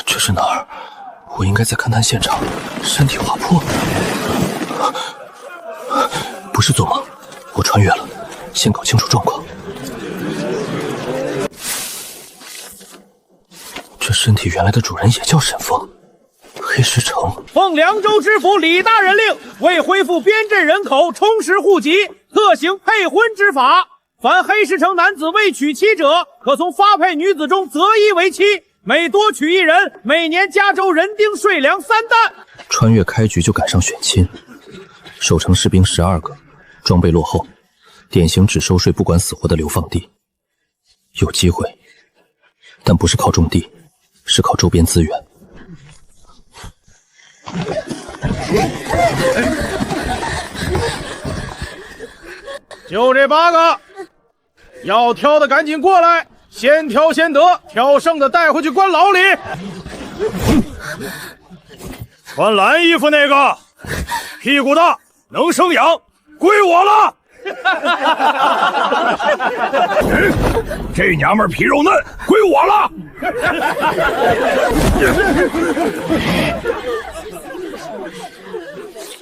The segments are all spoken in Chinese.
这是哪儿？我应该在勘探现场，山体滑坡。不是做梦，我穿越了，先搞清楚状况。这身体原来的主人也叫沈风，黑石城。奉凉州知府李大人令，为恢复边镇人口，充实户籍，特行配婚之法。凡黑石城男子未娶妻者，可从发配女子中择一为妻。每多娶一人，每年加州人丁税粮3担。穿越开局就赶上选亲，守城士兵12个，装备落后，典型只收税不管死活的流放地。有机会，但不是靠种地，是靠周边资源。就这8个，要挑的赶紧过来。先挑先得，挑剩的带回去关牢里。穿蓝衣服那个，屁股大，能生养，归我了。这娘们皮肉嫩，归我了。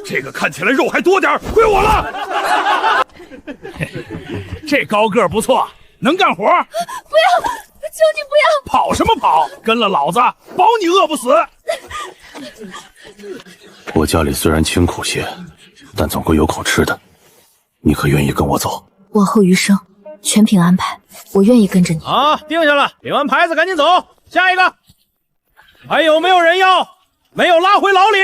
这个看起来肉还多点，归我了。这高个不错。能干活？不要！求你不要！跑什么跑？跟了老子，保你饿不死！我家里虽然清苦些，但总归有口吃的。你可愿意跟我走？往后余生，全凭安排。我愿意跟着你。啊，定下了，领完牌子赶紧走。下一个，还有没有人要？没有拉回牢里。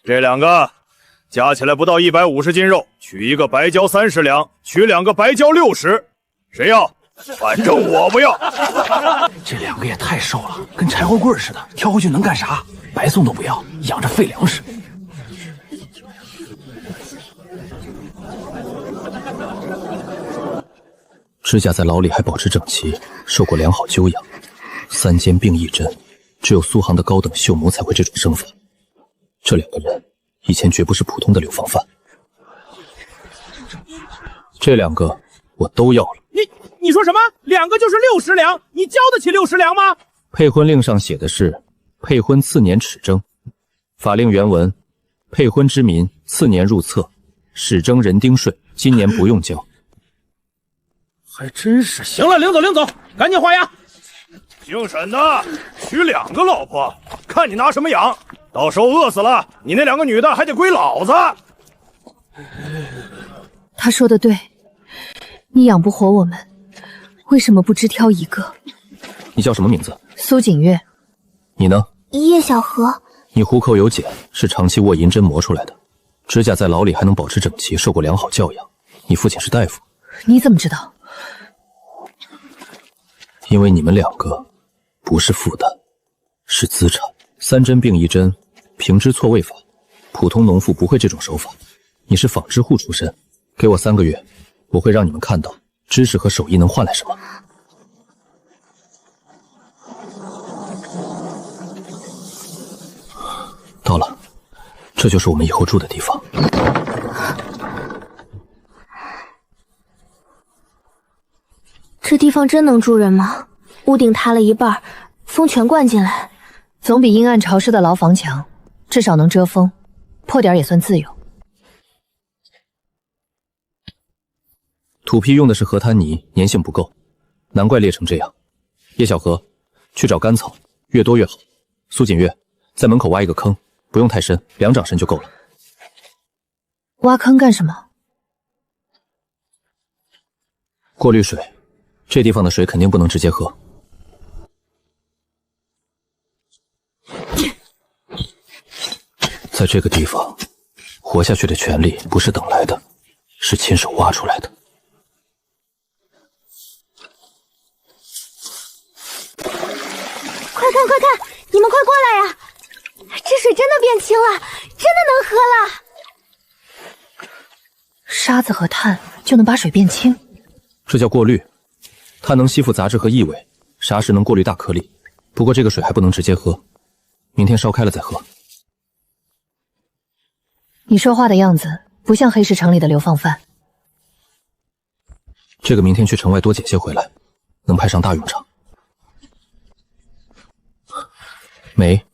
这2个。加起来不到150斤肉，取一个白胶30两，取2个白胶60，谁要？反正我不要。这2个也太瘦了，跟柴火棍似的，挑回去能干啥？白送都不要，养着废粮食。指甲在牢里还保持整齐，受过良好灸养，3尖并1针，只有苏杭的高等秀模才会这种生法。这2个人。以前绝不是普通的流放犯，这2个我都要了。你说什么？2个就是60两，你交得起60两吗？配婚令上写的是配婚次年齿征，法令原文：配婚之民次年入册，始征人丁税，今年不用交。还真是。行了，领走，赶紧画押。姓沈的娶2个老婆，看你拿什么养。到时候饿死了，你那2个女的还得归老子。他说的对，你养不活我们，为什么不只挑1个？你叫什么名字？苏锦月。你呢？叶小荷。你虎口有茧，是长期卧银针磨出来的，指甲在牢里还能保持整齐，受过良好教养。你父亲是大夫。你怎么知道？因为你们2个不是负担，是资产。3针并1针，平支错位法，普通农妇不会这种手法。你是纺织户出身，给我3个月，我会让你们看到知识和手艺能换来什么。到了，这就是我们以后住的地方。这地方真能住人吗？屋顶塌了一半，风全灌进来。总比阴暗潮湿的牢房强，至少能遮风，破点也算自由。土坯用的是河滩泥，粘性不够，难怪裂成这样。叶小荷，去找干草，越多越好。苏锦月，在门口挖一个坑，不用太深，2掌深就够了。挖坑干什么？过滤水，这地方的水肯定不能直接喝。在这个地方，活下去的权利不是等来的，是亲手挖出来的。快看快看，你们快过来呀！这水真的变清了，真的能喝了。沙子和碳就能把水变清？这叫过滤，它能吸附杂质和异味，砂石能过滤大颗粒。不过这个水还不能直接喝，明天烧开了再喝。你说话的样子不像黑石城里的流放犯。这个明天去城外多捡些回来，能派上大用场。煤，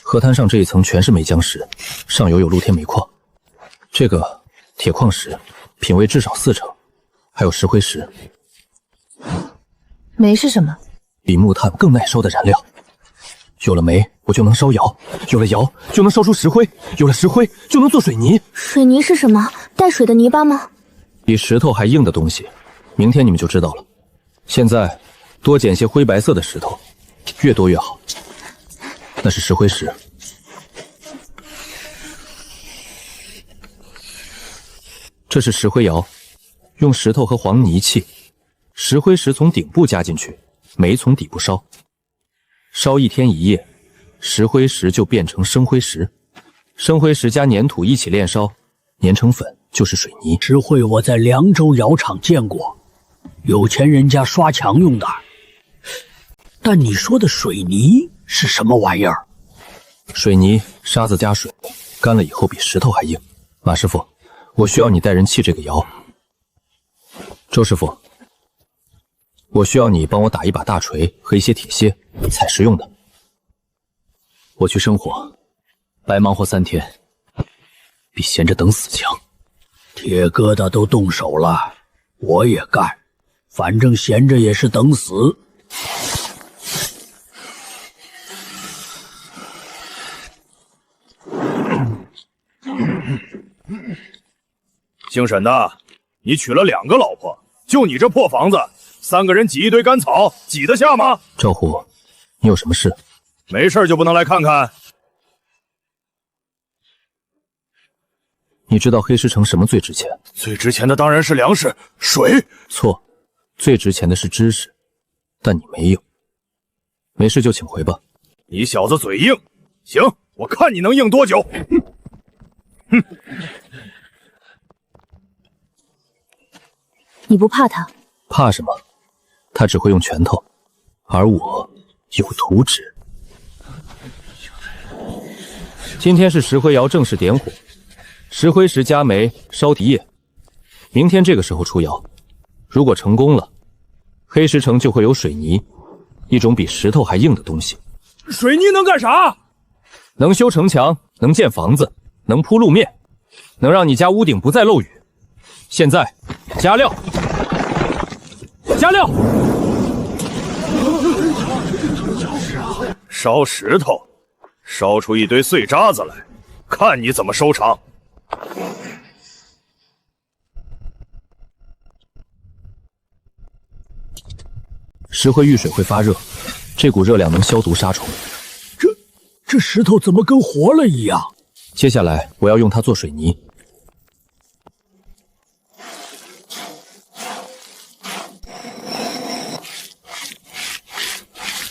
河滩上这一层全是煤浆石，上游有露天煤矿。这个铁矿石，品位至少4成，还有石灰石。煤是什么？比木炭更耐烧的燃料。有了煤，我就能烧窑；有了窑，就能烧出石灰；有了石灰，就能做水泥。水泥是什么？带水的泥巴吗？比石头还硬的东西，明天你们就知道了。现在多捡些灰白色的石头，越多越好。那是石灰石。这是石灰窑，用石头和黄泥砌，石灰石从顶部加进去，煤从底部烧。烧1天1夜，石灰石就变成生灰石，生灰石加粘土一起炼烧，粘成粉就是水泥。石灰我在凉州窑厂见过，有钱人家刷墙用的。但你说的水泥是什么玩意儿？水泥沙子加水，干了以后比石头还硬。马师傅，我需要你带人砌这个窑。周师傅，我需要你帮我打一把大锤和一些铁楔，采石用的。我去生火，白忙活3天，比闲着等死强。铁疙瘩都动手了，我也干，反正闲着也是等死。姓沈的，你娶了2个老婆，就你这破房子，3个人挤一堆干草，挤得下吗？赵虎，你有什么事？没事就不能来看看？你知道黑石城什么最值钱？最值钱的当然是粮食、水。错，最值钱的是知识，但你没有。没事就请回吧。你小子嘴硬，行，我看你能硬多久。哼！你不怕他？怕什么？他只会用拳头，而我有图纸。今天是石灰窑正式点火，石灰石加煤烧1夜，明天这个时候出窑。如果成功了，黑石城就会有水泥，一种比石头还硬的东西。水泥能干啥？能修城墙，能建房子，能铺路面，能让你家屋顶不再漏雨。现在加料，加料！烧石头，烧出一堆碎渣子来，看你怎么收场。石灰遇水会发热，这股热量能消毒杀虫。这石头怎么跟活了一样？接下来我要用它做水泥。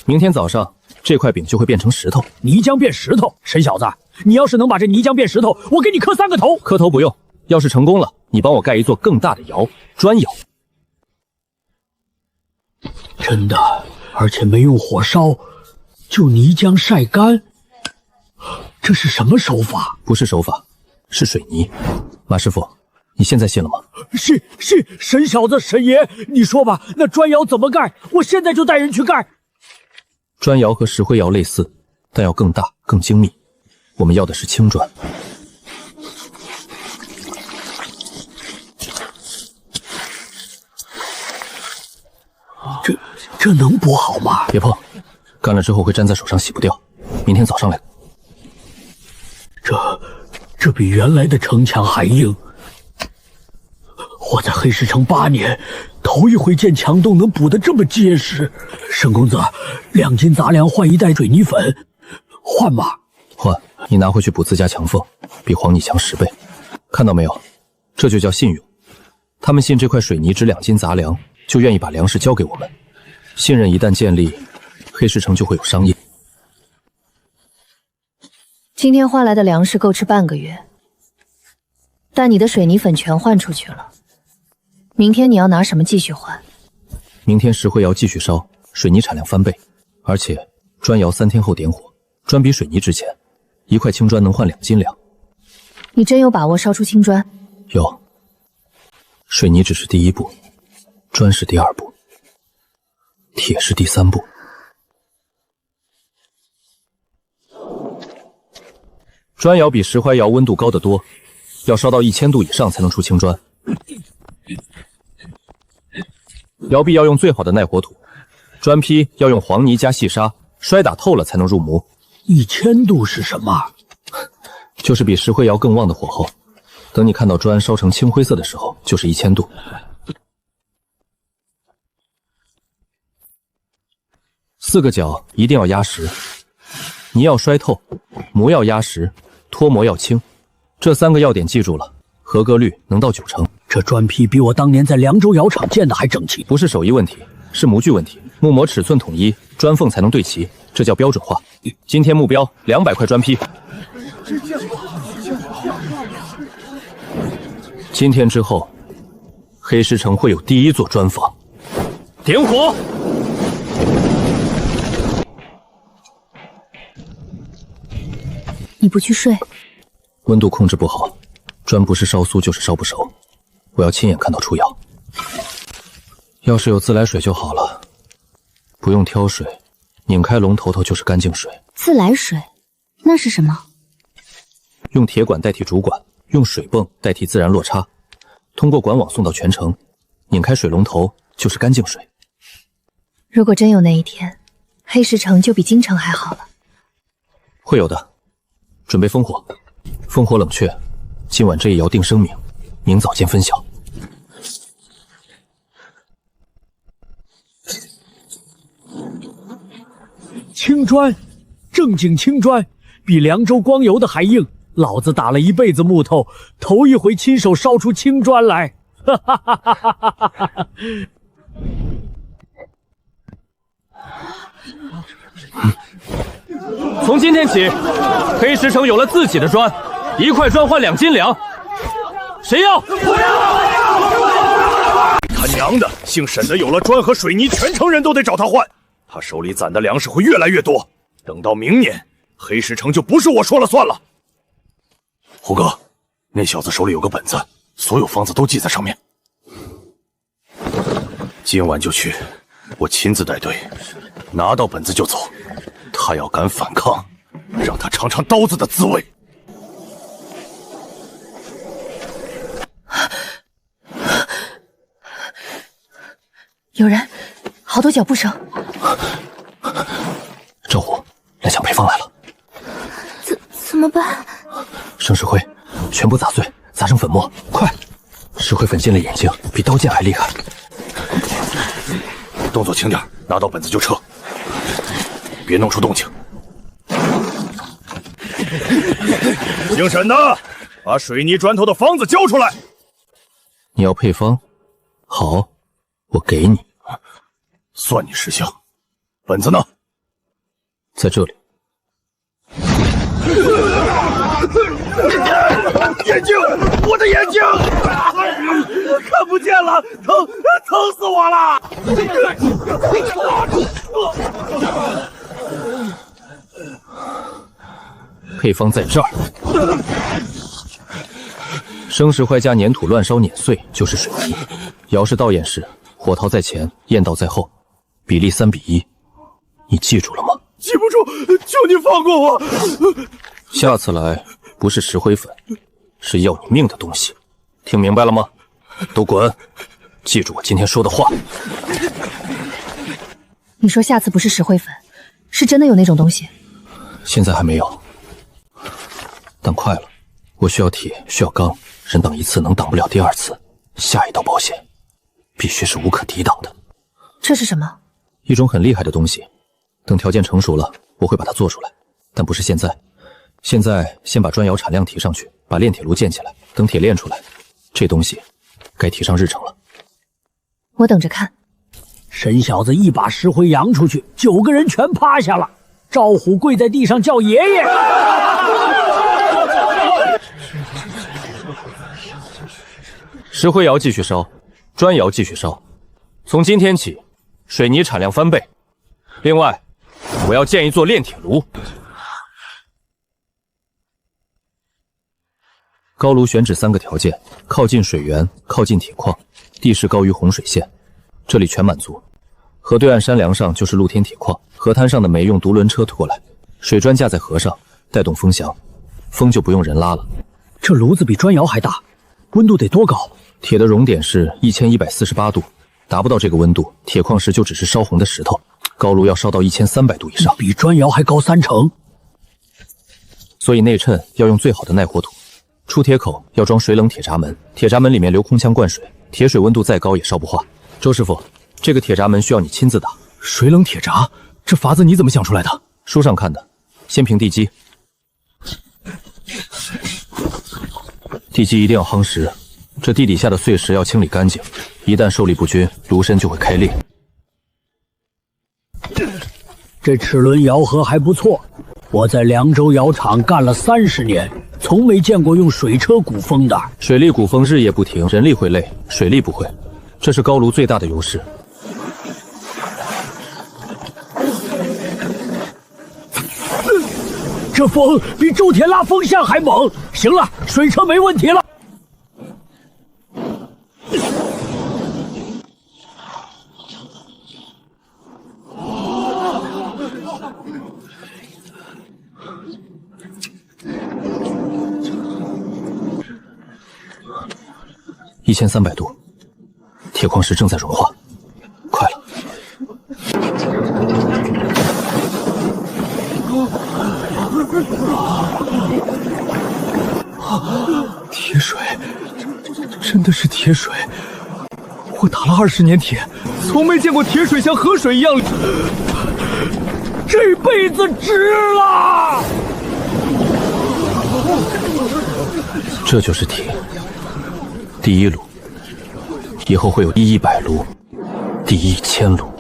明天早上这块饼就会变成石头。泥浆变石头，沈小子，你要是能把这泥浆变石头，我给你磕3个头。磕头不用，要是成功了，你帮我盖一座更大的窑，砖窑。真的，而且没用火烧，就泥浆晒干。这是什么手法？不是手法，是水泥。马师傅，你现在信了吗？是，沈小子，沈爷，你说吧，那砖窑怎么盖？我现在就带人去盖。砖窑和石灰窑类似，但要更大、更精密。我们要的是青砖。这能补好吗？别碰，干了之后会粘在手上，洗不掉。明天早上来。这比原来的城墙还硬。我在黑石城8年，头一回见墙洞能补得这么结实。沈公子，2斤杂粮换1袋水泥粉，换吗？换，你拿回去补自家墙缝，比黄泥强10倍。看到没有？这就叫信用。他们信这块水泥值2斤杂粮，就愿意把粮食交给我们。信任一旦建立，黑石城就会有商业。今天换来的粮食够吃半个月，但你的水泥粉全换出去了。明天你要拿什么继续换？明天石灰窑继续烧，水泥产量翻倍，而且砖窑3天后点火，砖比水泥值钱，1块青砖能换2斤粮。你真有把握烧出青砖？有，水泥只是第一步，砖是第2步，铁是第3步。砖窑比石灰窑温度高得多，要烧到1000度以上才能出青砖。窑壁要用最好的耐火土，砖坯要用黄泥加细沙，摔打透了才能入模。1000度是什么？就是比石灰窑更旺的火候。等你看到砖烧成青灰色的时候，就是1000度。4个角一定要压实，泥要摔透，模要压实，脱模要轻。这3个要点记住了，合格率能到90%。这砖坯比我当年在凉州窑厂建的还整齐。不是手艺问题，是模具问题。木模尺寸统一，砖缝才能对齐，这叫标准化。今天目标200块砖坯。今天之后，黑石城会有第1座砖房。点火！你不去睡？温度控制不好，砖不是烧酥就是烧不熟。我要亲眼看到出窑。要是有自来水就好了，不用挑水，拧开龙头就是干净水。自来水，那是什么？用铁管代替主管，用水泵代替自然落差，通过管网送到全城。拧开水龙头就是干净水。如果真有那一天，黑石城就比京城还好了。会有的。准备烽火，烽火冷却，今晚这一窑定声明，明早见分晓。青砖，正经青砖，比凉州光油的还硬。老子打了一辈子木头，头一回亲手烧出青砖来。哈哈哈哈哈哈！从今天起，黑石城有了自己的砖，1块砖换2斤粮。谁要？他娘的，姓沈的有了砖和水泥，全城人都得找他换。他手里攒的粮食会越来越多，等到明年，黑石城就不是我说了算了。胡哥，那小子手里有个本子，所有方子都记在上面。今晚就去，我亲自带队，拿到本子就走。他要敢反抗，让他尝尝刀子的滋味。有人，好多脚步声。赵虎，蓝翔配方来了。怎么办？生石灰，全部砸碎，砸成粉末，快！石灰粉进了眼睛，比刀剑还厉害。动作轻点，拿到本子就撤，别弄出动静。姓沈的，把水泥砖头的方子交出来。你要配方？好，我给你。算你识相。本子呢？在这里。眼睛，我的眼睛，看不见了，疼死我了！配方在这儿。生石灰加粘土乱烧碾碎就是水泥。窑是倒验式，火陶在前，验道在后，比例3比1。你记住了吗？记不住，求你放过我。下次来不是石灰粉，是要你命的东西，听明白了吗？都滚！记住我今天说的话。你说下次不是石灰粉，是真的有那种东西？现在还没有，但快了。我需要铁，需要钢，人挡一次能挡不了第2次，下一道保险必须是无可抵挡的。这是什么？一种很厉害的东西，等条件成熟了，我会把它做出来，但不是现在。现在先把砖窑产量提上去，把炼铁炉建起来，等铁炼出来，这东西该提上日程了。我等着看。沈小子一把石灰扬出去，9个人全趴下了。赵虎跪在地上叫爷爷。石灰窑继续烧，砖窑继续烧。从今天起，水泥产量翻倍。另外，我要建一座炼铁炉。高炉选址3个条件：靠近水源，靠近铁矿，地势高于洪水线。这里全满足。河对岸山梁上就是露天铁矿，河滩上的煤用独轮车推过来，水砖架在河上，带动风翔，风就不用人拉了。这炉子比砖窑还大，温度得多高？铁的熔点是1148度，达不到这个温度，铁矿石就只是烧红的石头。高炉要烧到1300度以上，比砖窑还高3成。所以内衬要用最好的耐火土。出铁口要装水冷铁闸门，铁闸门里面留空腔灌水，铁水温度再高也烧不化。周师傅，这个铁闸门需要你亲自打。水冷铁闸，这法子你怎么想出来的？书上看的。先平地基，地基一定要夯实，这地底下的碎石要清理干净，一旦受力不均，炉身就会开裂。这齿轮窑合还不错，我在凉州窑厂干了30年，从没见过用水车鼓风的。水力鼓风日夜不停，人力会累，水力不会，这是高炉最大的优势。这风比周天拉风扇还猛。行了，水车没问题了。1300度，铁矿石正在融化，快了。铁水，真的是铁水！我打了20年铁，从没见过铁水像河水一样，这辈子值了！这就是铁，第1炉，以后会有第100炉，第1000炉。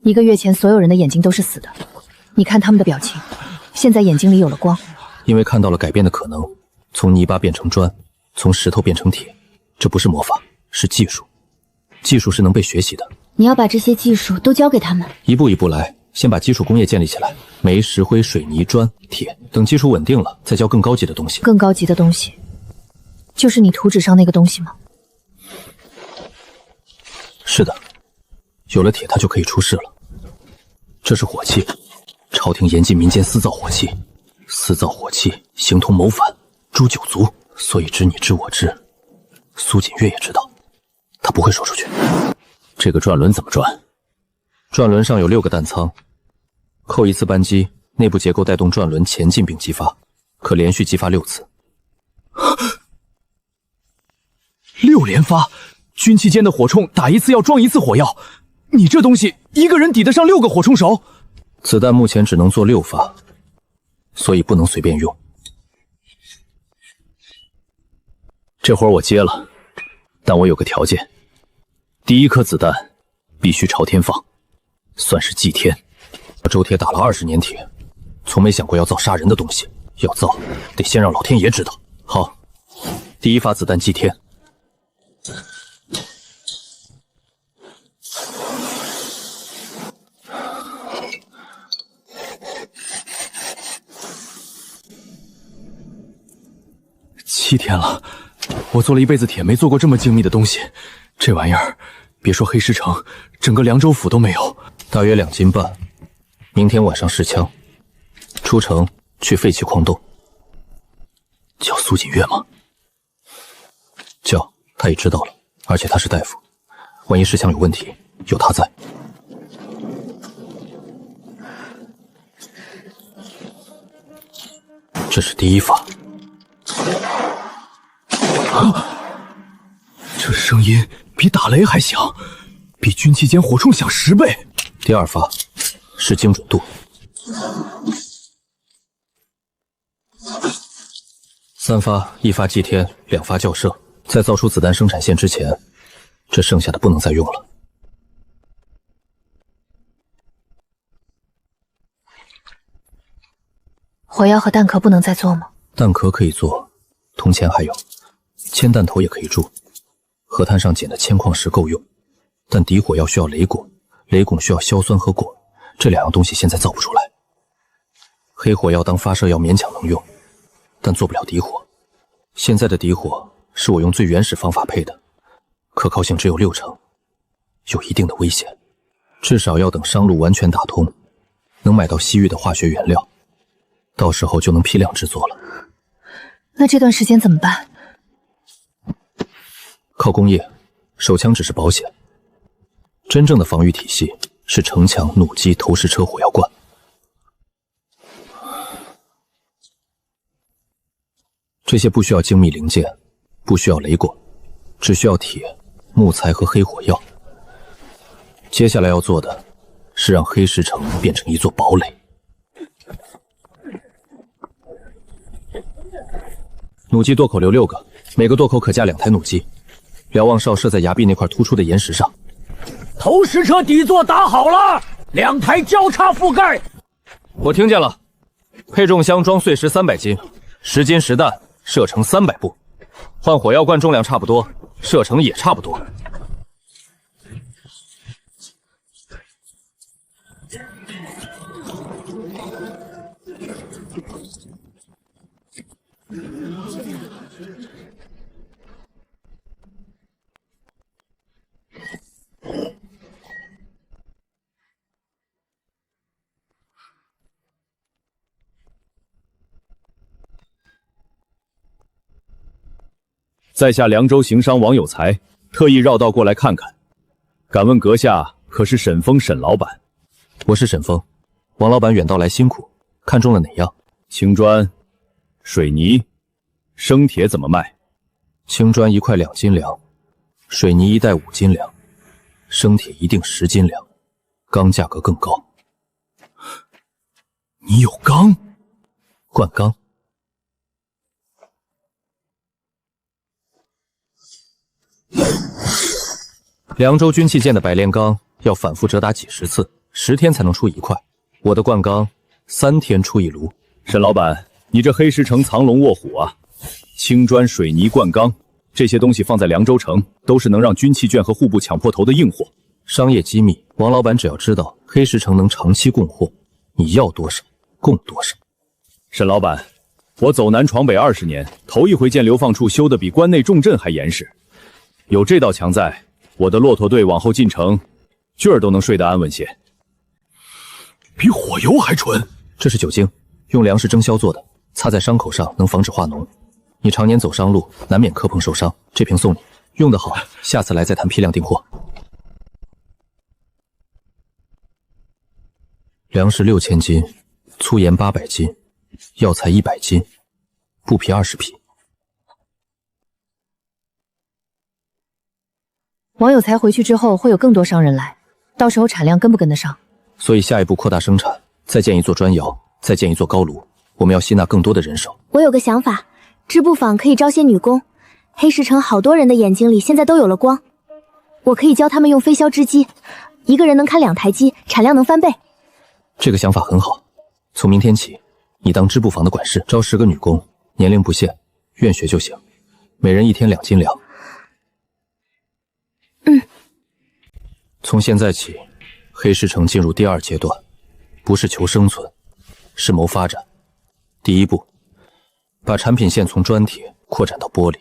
1个月前，所有人的眼睛都是死的，你看他们的表情，现在眼睛里有了光。因为看到了改变的可能，从泥巴变成砖，从石头变成铁，这不是魔法，是技术。技术是能被学习的。你要把这些技术都教给他们，一步一步来，先把基础工业建立起来，煤、石灰、水泥、砖、铁，等基础稳定了，再教更高级的东西。更高级的东西，就是你图纸上那个东西吗？是的，有了铁，它就可以出世了。这是火器，朝廷严禁民间私造火器，私造火器形同谋反，诛九族。所以知你知我知，苏锦月也知道，他不会说出去。这个转轮怎么转？转轮上有6个弹仓，扣1次扳机，内部结构带动转轮前进并激发，可连续激发6次。6连发，军旗间的火铳打1次要装1次火药，你这东西一个人抵得上6个火铳手？子弹目前只能做6发，所以不能随便用。这活我接了，但我有个条件，第1颗子弹必须朝天放，算是祭天。周铁打了20年铁，从没想过要造杀人的东西，要造得先让老天爷知道。好，第1发子弹祭天。7天了，我做了一辈子铁，没做过这么精密的东西。这玩意儿，别说黑石城，整个凉州府都没有。大约2斤半。明天晚上试枪，出城去废弃矿洞。叫苏锦月吗？叫，他也知道了，而且他是大夫，万一试枪有问题，有他在。这是第1发。这声音比打雷还响，比军旗间火铳响10倍。第2发是精准度。3发，1发祭天，2发校射。在造出子弹生产线之前，这剩下的不能再用了。火药和弹壳不能再做吗？弹壳可以做，铜钱还有，铅弹头也可以铸。河滩上捡的铅矿石够用，但底火药需要雷汞，雷汞需要硝酸和汞，这2样东西现在造不出来。黑火药当发射药勉强能用，但做不了底火。现在的底火是我用最原始方法配的，可靠性只有60%，有一定的危险，至少要等商路完全打通，能买到西域的化学原料，到时候就能批量制作了。那这段时间怎么办？靠工业，手枪只是保险，真正的防御体系是城墙、弩机、投石车、火药罐。这些不需要精密零件，不需要雷管，只需要铁、木材和黑火药。接下来要做的是让黑石城变成一座堡垒。弩机垛口留6个，每个垛口可架2台弩机。瞭望哨设在崖壁那块突出的岩石上。投石车底座打好了，2台交叉覆盖。我听见了。配重箱装碎石300斤，10斤实弹，射程300步。换火药罐重量差不多，射程也差不多。在下凉州行商王有才，特意绕道过来看看。敢问阁下可是沈峰沈老板？我是沈峰，王老板远道来辛苦，看中了哪样？青砖、水泥、生铁怎么卖？青砖1块2斤两，水泥1袋5斤两，生铁一定10斤两，钢价格更高。你有钢？灌钢。凉州军器件的百炼钢要反复折打几10次，10天才能出1块。我的灌钢3天出1炉。沈老板，你这黑石城藏龙卧虎啊！青砖、水泥、灌钢这些东西放在凉州城，都是能让军器卷和户部抢破头的硬货。商业机密，王老板只要知道黑石城能长期供货，你要多少供多少。沈老板，我走南闯北20年，头一回见流放处修得比关内重镇还严实。有这道墙在，我的骆驼队往后进城，军儿都能睡得安稳些。比火油还纯。这是酒精，用粮食蒸销做的，擦在伤口上能防止化脓。你常年走商路，难免磕碰受伤，这瓶送你，用得好，下次来再谈批量订货。粮食6000斤，粗盐800斤，药材100斤，布匹20匹。王有才回去之后会有更多商人来，到时候产量跟不跟得上？所以下一步扩大生产，再建一座砖窑，再建一座高炉。我们要吸纳更多的人手。我有个想法，织布坊可以招些女工。黑石城好多人的眼睛里现在都有了光，我可以教他们用飞箫织机，一个人能看2台机，产量能翻倍。这个想法很好。从明天起，你当织布坊的管事，招10个女工，年龄不限，愿学就行，每人1天2斤粮。从现在起，黑石城进入第2阶段，不是求生存，是谋发展。第一步，把产品线从砖铁扩展到玻璃；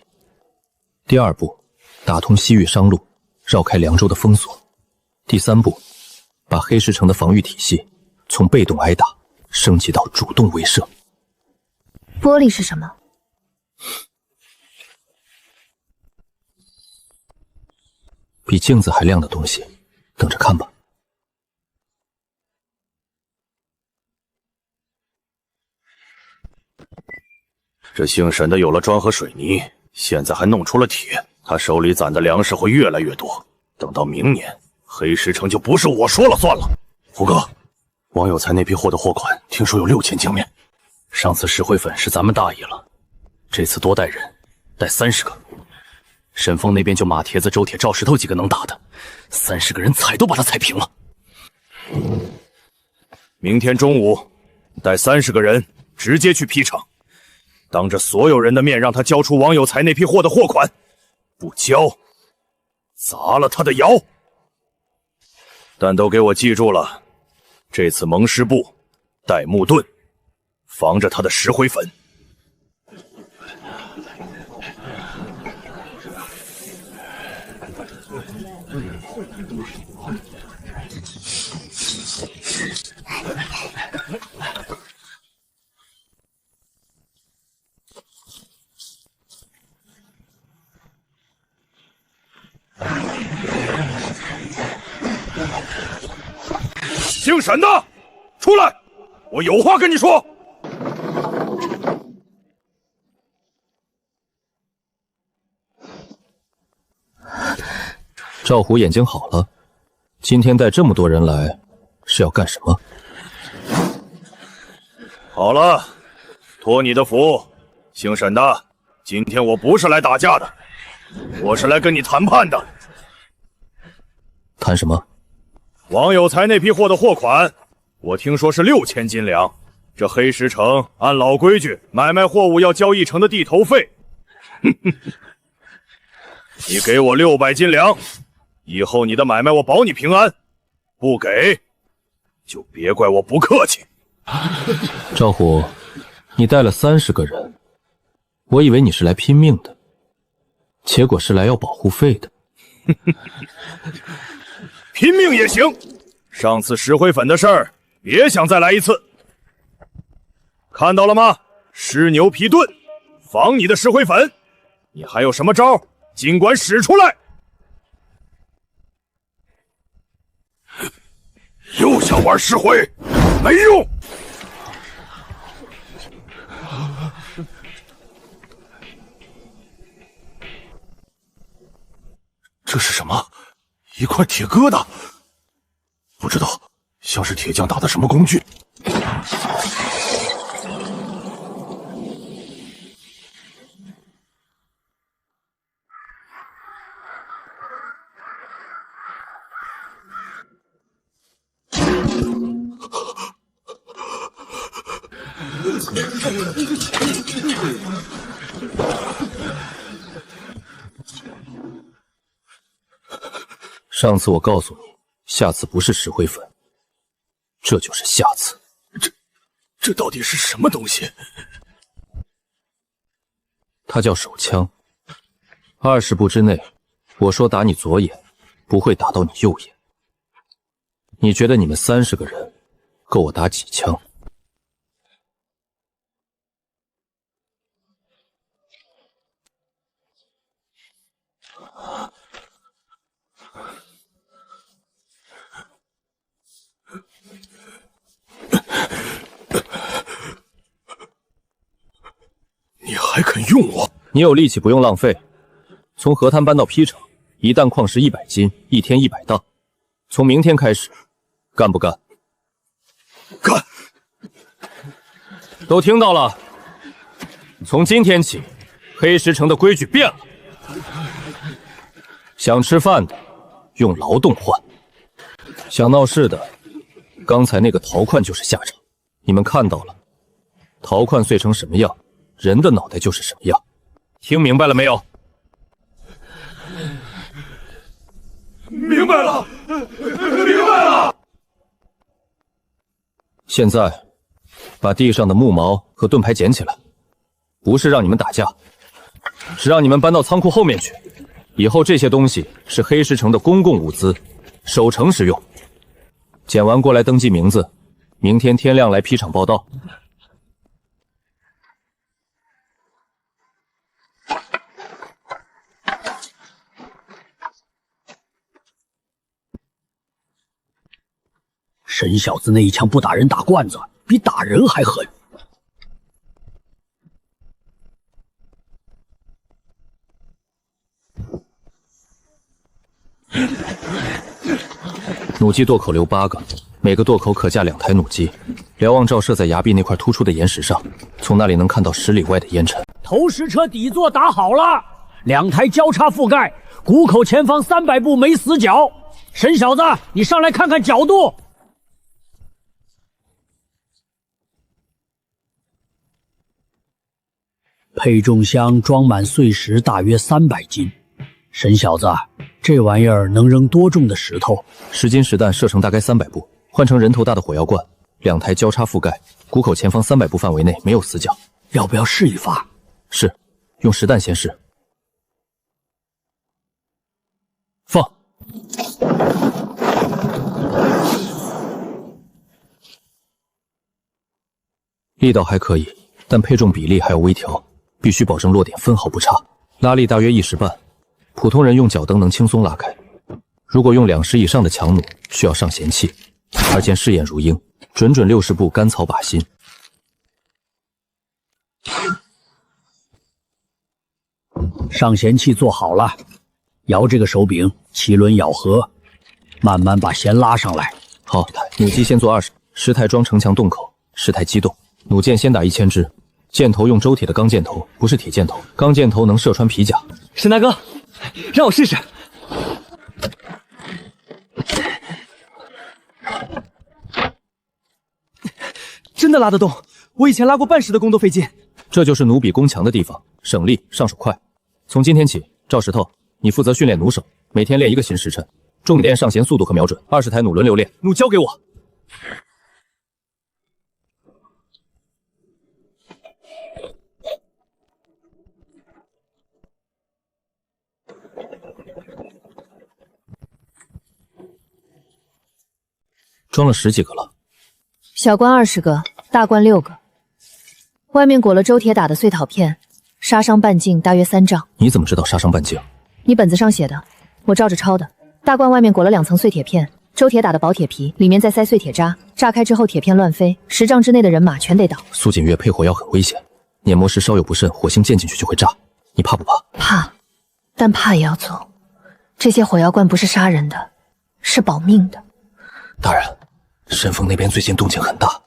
第2步，打通西域商路，绕开凉州的封锁；第3步，把黑石城的防御体系从被动挨打升级到主动威慑。玻璃是什么？比镜子还亮的东西，等着看吧。这姓沈的有了砖和水泥，现在还弄出了铁，他手里攒的粮食会越来越多。等到明年，黑石城就不是我说了算了。胡哥，王有才那批货的货款，听说有6000镜面。上次石灰粉是咱们大意了，这次多带人，带30个。沈峰那边就马帖子、周铁、赵石头几个能打的，30个人踩都把他踩平了。明天中午，带30个人直接去批场，当着所有人的面让他交出王有才那批货的货款，不交，砸了他的窑。但都给我记住了，这次蒙师部带木盾，防着他的石灰粉。姓沈的，出来！我有话跟你说。赵虎眼睛好了，今天带这么多人来是要干什么？好了，托你的福，姓沈的，今天我不是来打架的，我是来跟你谈判的。谈什么？王有才那批货的货款，我听说是6000斤粮。这黑石城按老规矩，买卖货物要交1成的地头费。你给我600斤粮，以后你的买卖我保你平安。不给，就别怪我不客气。赵虎，你带了30个人，我以为你是来拼命的，结果是来要保护费的。拼命也行，上次石灰粉的事儿，别想再来一次。看到了吗？狮牛皮盾，防你的石灰粉。你还有什么招，尽管使出来。又想玩石灰，没用。这是什么？一块铁疙瘩，不知道，像是铁匠打的什么工具。上次我告诉你，下次不是石灰粉，这就是下次。这到底是什么东西？它叫手枪。20步之内，我说打你左眼，不会打到你右眼。你觉得你们30个人够我打几枪？你还肯用我？你有力气不用浪费。从河滩搬到邳城，一担矿石100斤，一天100担。从明天开始，干不干？干！都听到了。从今天起，黑石城的规矩变了。想吃饭的，用劳动换；想闹事的，刚才那个陶罐就是下场。你们看到了，陶罐碎成什么样，人的脑袋就是什么样。听明白了没有？明白了，明白了。现在，把地上的木矛和盾牌捡起来，不是让你们打架，是让你们搬到仓库后面去。以后这些东西是黑石城的公共物资，守城时用。捡完过来登记名字，明天天亮来批场报到。沈小子那一枪不打人打罐子，比打人还狠。弩机垛口留8个，每个垛口可架2台弩机。瞭望罩设在崖壁那块突出的岩石上，从那里能看到10里外的烟尘。投石车底座打好了，2台交叉覆盖，谷口前方300步没死角。沈小子，你上来看看角度。配重箱装满碎石大约300斤。沈小子，这玩意儿能扔多重的石头？10斤实弹射程大概300步，换成人头大的火药罐，2台交叉覆盖，谷口前方300步范围内没有死角。要不要试一发？是，用实弹先试。放。力道还可以，但配重比例还要微调，必须保证落点分毫不差。拉力大约1时半，普通人用脚蹬能轻松拉开。如果用2时以上的强弩，需要上弦器。2件试验如鹰，准60步甘草靶心。上弦器做好了，摇这个手柄，7轮咬合，慢慢把弦拉上来。好，弩机先做20台装城墙洞口，10台机动。弩箭先打1000支，箭头用周铁的钢箭头，不是铁箭头。钢箭头能射穿皮甲。沈大哥，让我试试。真的拉得动，我以前拉过半时的弓都费劲。这就是弩比弓强的地方，省力，上手快。从今天起，赵石头，你负责训练弩手，每天练1个新时辰，重点上弦速度和瞄准。20台弩轮流练，弩交给我。装了10几个了，小罐20个，大罐6个，外面裹了周铁打的碎陶片，杀伤半径大约3丈。你怎么知道杀伤半径？你本子上写的，我照着抄的。大罐外面裹了2层碎铁片，周铁打的薄铁皮，里面再塞碎铁渣，炸开之后铁片乱飞，10丈之内的人马全得倒。苏锦月配火药很危险，碾磨时稍有不慎，火星溅进去就会炸。你怕不怕？怕，但怕也要做。这些火药罐不是杀人的，是保命的。大人，神峰那边最近动静很大，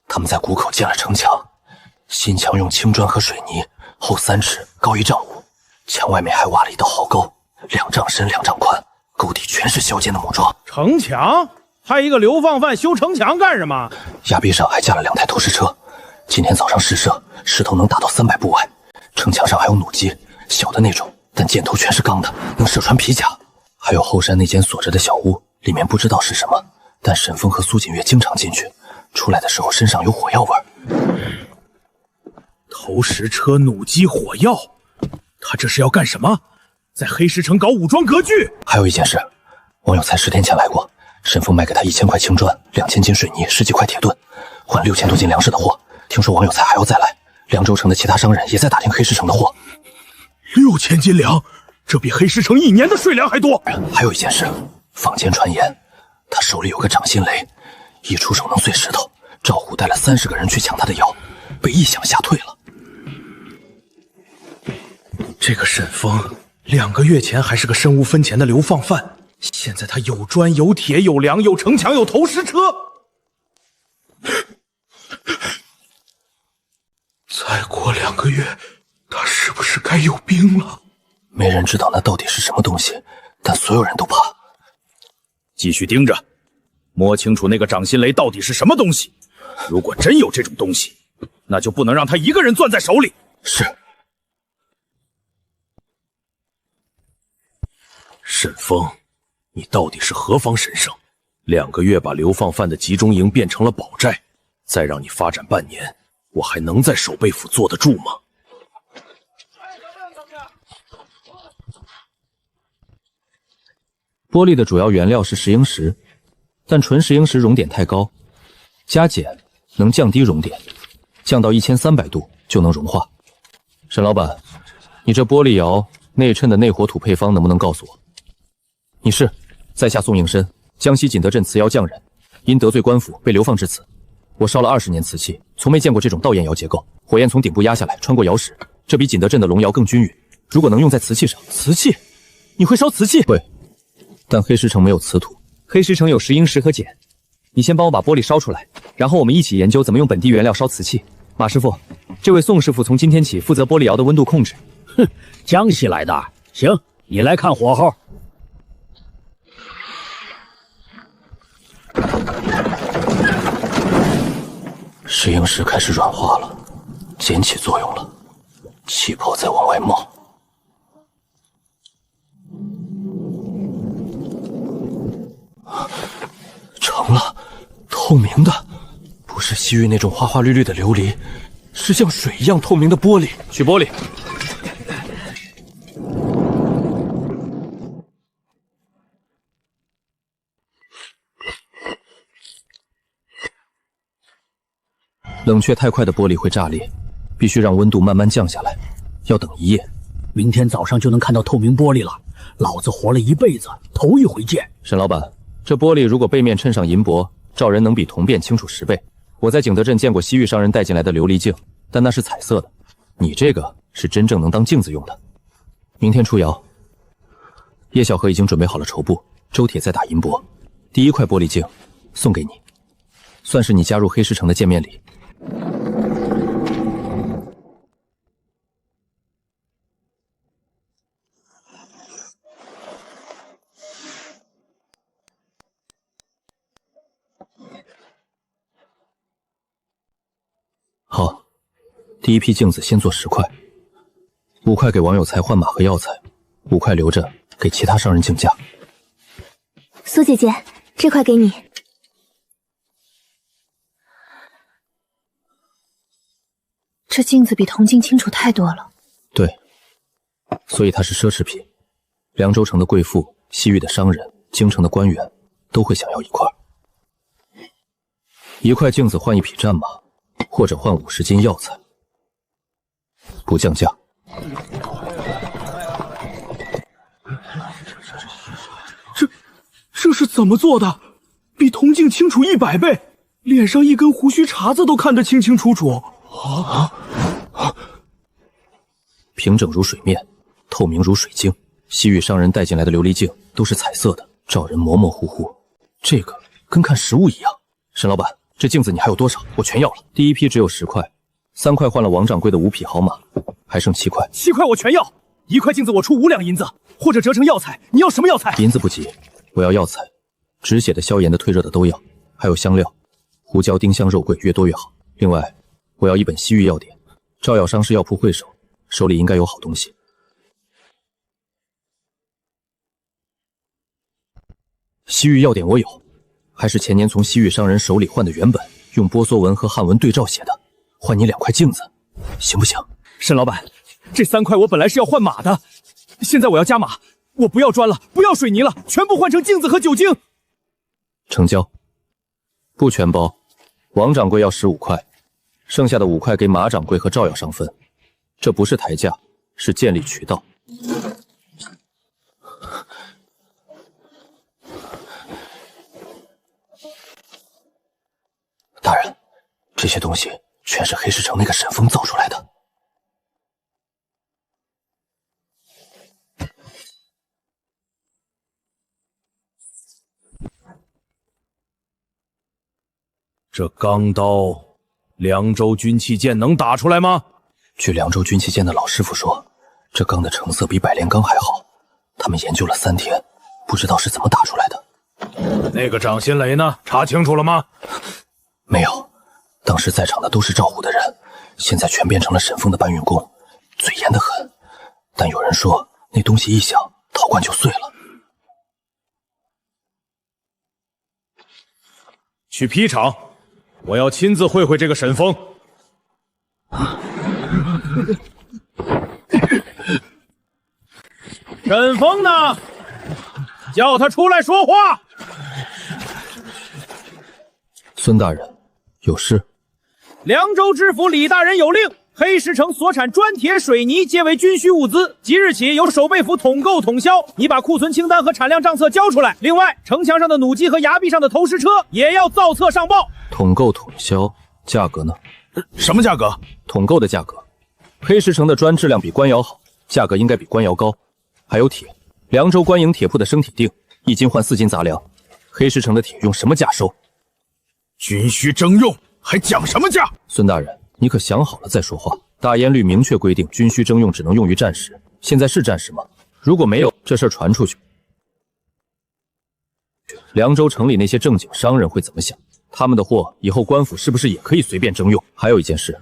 他们在谷口建了城墙，新墙用青砖和水泥，厚3尺，高1丈5，墙外面还挖了一道壕沟，2丈深2丈宽，沟底全是削尖的木桩。城墙？派一个流放犯修城墙干什么？崖壁上还架了2台投石车，今天早上试射，石头能打到300步外。城墙上还有弩机，小的那种，但箭头全是钢的，能射穿皮甲。还有后山那间锁着的小屋，里面不知道是什么，但沈峰和苏锦月经常进去，出来的时候身上有火药味儿。投石车、弩机、火药，他这是要干什么？在黑石城搞武装割据？还有一件事，王有才10天前来过，沈峰卖给他1000块青砖、2000斤水泥、10几块铁盾，换6000多斤粮食的货。听说王有才还要再来，凉州城的其他商人也在打听黑石城的货。6000斤粮，这比黑石城1年的税粮还多。还有一件事，坊间传言，他手里有个掌心雷，一出手能碎石头。赵虎带了30个人去抢他的窑，被一响吓退了。这个沈峰2个月前还是个身无分钱的流放犯，现在他有砖有铁有粮有城墙有投石车。再过2个月，他是不是该有兵了？没人知道那到底是什么东西，但所有人都怕。继续盯着，摸清楚那个掌心雷到底是什么东西。如果真有这种东西，那就不能让他一个人攥在手里。是。沈峰，你到底是何方神圣？2个月把流放犯的集中营变成了宝寨，再让你发展半年，我还能在守备府坐得住吗？玻璃的主要原料是石英石，但纯石英石熔点太高，加碱能降低熔点，降到1300度就能融化。沈老板，你这玻璃窑内衬的内火土配方能不能告诉我？你是在下宋应申，江西锦德镇瓷窑匠人，因得罪官府被流放至此。我烧了20年瓷器，从没见过这种倒焰窑结构，火焰从顶部压下来，穿过窑室，这比锦德镇的龙窑更均匀。如果能用在瓷器上，瓷器？你会烧瓷器？会，但黑石城没有瓷土，黑石城有石英石和碱。你先帮我把玻璃烧出来，然后我们一起研究怎么用本地原料烧瓷器。马师傅，这位宋师傅从今天起负责玻璃窑的温度控制。哼，江西来的，行，你来看火候。石英石开始软化了，碱起作用了，气泡在往外冒。成了，透明的，不是西域那种花花绿绿的琉璃，是像水一样透明的玻璃。取玻璃。冷却太快的玻璃会炸裂，必须让温度慢慢降下来，要等1夜。明天早上就能看到透明玻璃了。老子活了一辈子，头一回见。沈老板，这玻璃如果背面衬上银箔，照人能比铜变清楚10倍。我在景德镇见过西域商人带进来的琉璃镜，但那是彩色的，你这个是真正能当镜子用的。明天出窑，叶小河已经准备好了绸布，周铁在打银箔，第1块玻璃镜送给你，算是你加入黑石城的见面礼。好，第1批镜子先做10块，5块给王有才换马和药材，5块留着给其他商人竞价。苏姐姐，这块给你。这镜子比铜镜清楚太多了。对，所以它是奢侈品。凉州城的贵妇、西域的商人、京城的官员都会想要1块。1块镜子换1匹战马，或者换50斤药材，不降价。这是怎么做的？比铜镜清楚100倍，脸上一根胡须茬子都看得清清楚楚。平整如水面，透明如水晶。西域商人带进来的琉璃镜都是彩色的，照人模模糊糊。这个跟看实物一样。沈老板，这镜子你还有多少？我全要了。第1批只有10块，3块换了王掌柜的5匹好马，还剩7块。7块我全要，1块镜子我出5两银子，或者折成药材。你要什么药材？银子不急，我要药材，止血的、消炎的、退热的都要，还有香料，胡椒、丁香、肉桂，越多越好。另外，我要1本西域药典，赵药商是药铺会首，手里应该有好东西。西域药典我有，还是前年从西域商人手里换的原本，用波梭文和汉文对照写的，换你2块镜子，行不行？沈老板，这3块我本来是要换马的，现在我要加码，我不要砖了，不要水泥了，全部换成镜子和酒精。成交。不全包，王掌柜要15块，剩下的5块给马掌柜和赵药商分。这不是抬价，是建立渠道。大人，这些东西全是黑石城那个沈峰造出来的。这钢刀，凉州军器剑能打出来吗？据凉州军器剑的老师傅说，这钢的成色比百炼钢还好，他们研究了3天，不知道是怎么打出来的。那个掌心雷呢？查清楚了吗？没有，当时在场的都是赵虎的人，现在全变成了沈峰的搬运工，嘴严得很。但有人说那东西一响，陶罐就碎了。去劈场，我要亲自会会这个沈峰。沈峰呢？叫他出来说话。孙大人，有事？凉州知府李大人有令，黑石城所产砖铁水泥皆为军需物资，即日起由守备府统购统销。你把库存清单和产量账册交出来。另外，城墙上的弩机和崖壁上的投石车也要造册上报。统购统销，价格呢？什么价格？统购的价格。黑石城的砖质量比官窑好，价格应该比官窑高。还有铁，凉州官营铁铺的生铁锭，1斤换4斤杂粮。黑石城的铁用什么价收？军需征用，还讲什么价？孙大人，你可想好了再说话。大烟律明确规定，军需征用只能用于战时。现在是战时吗？如果没有，这事儿传出去，凉州城里那些正经商人会怎么想？他们的货以后官府是不是也可以随便征用？还有一件事，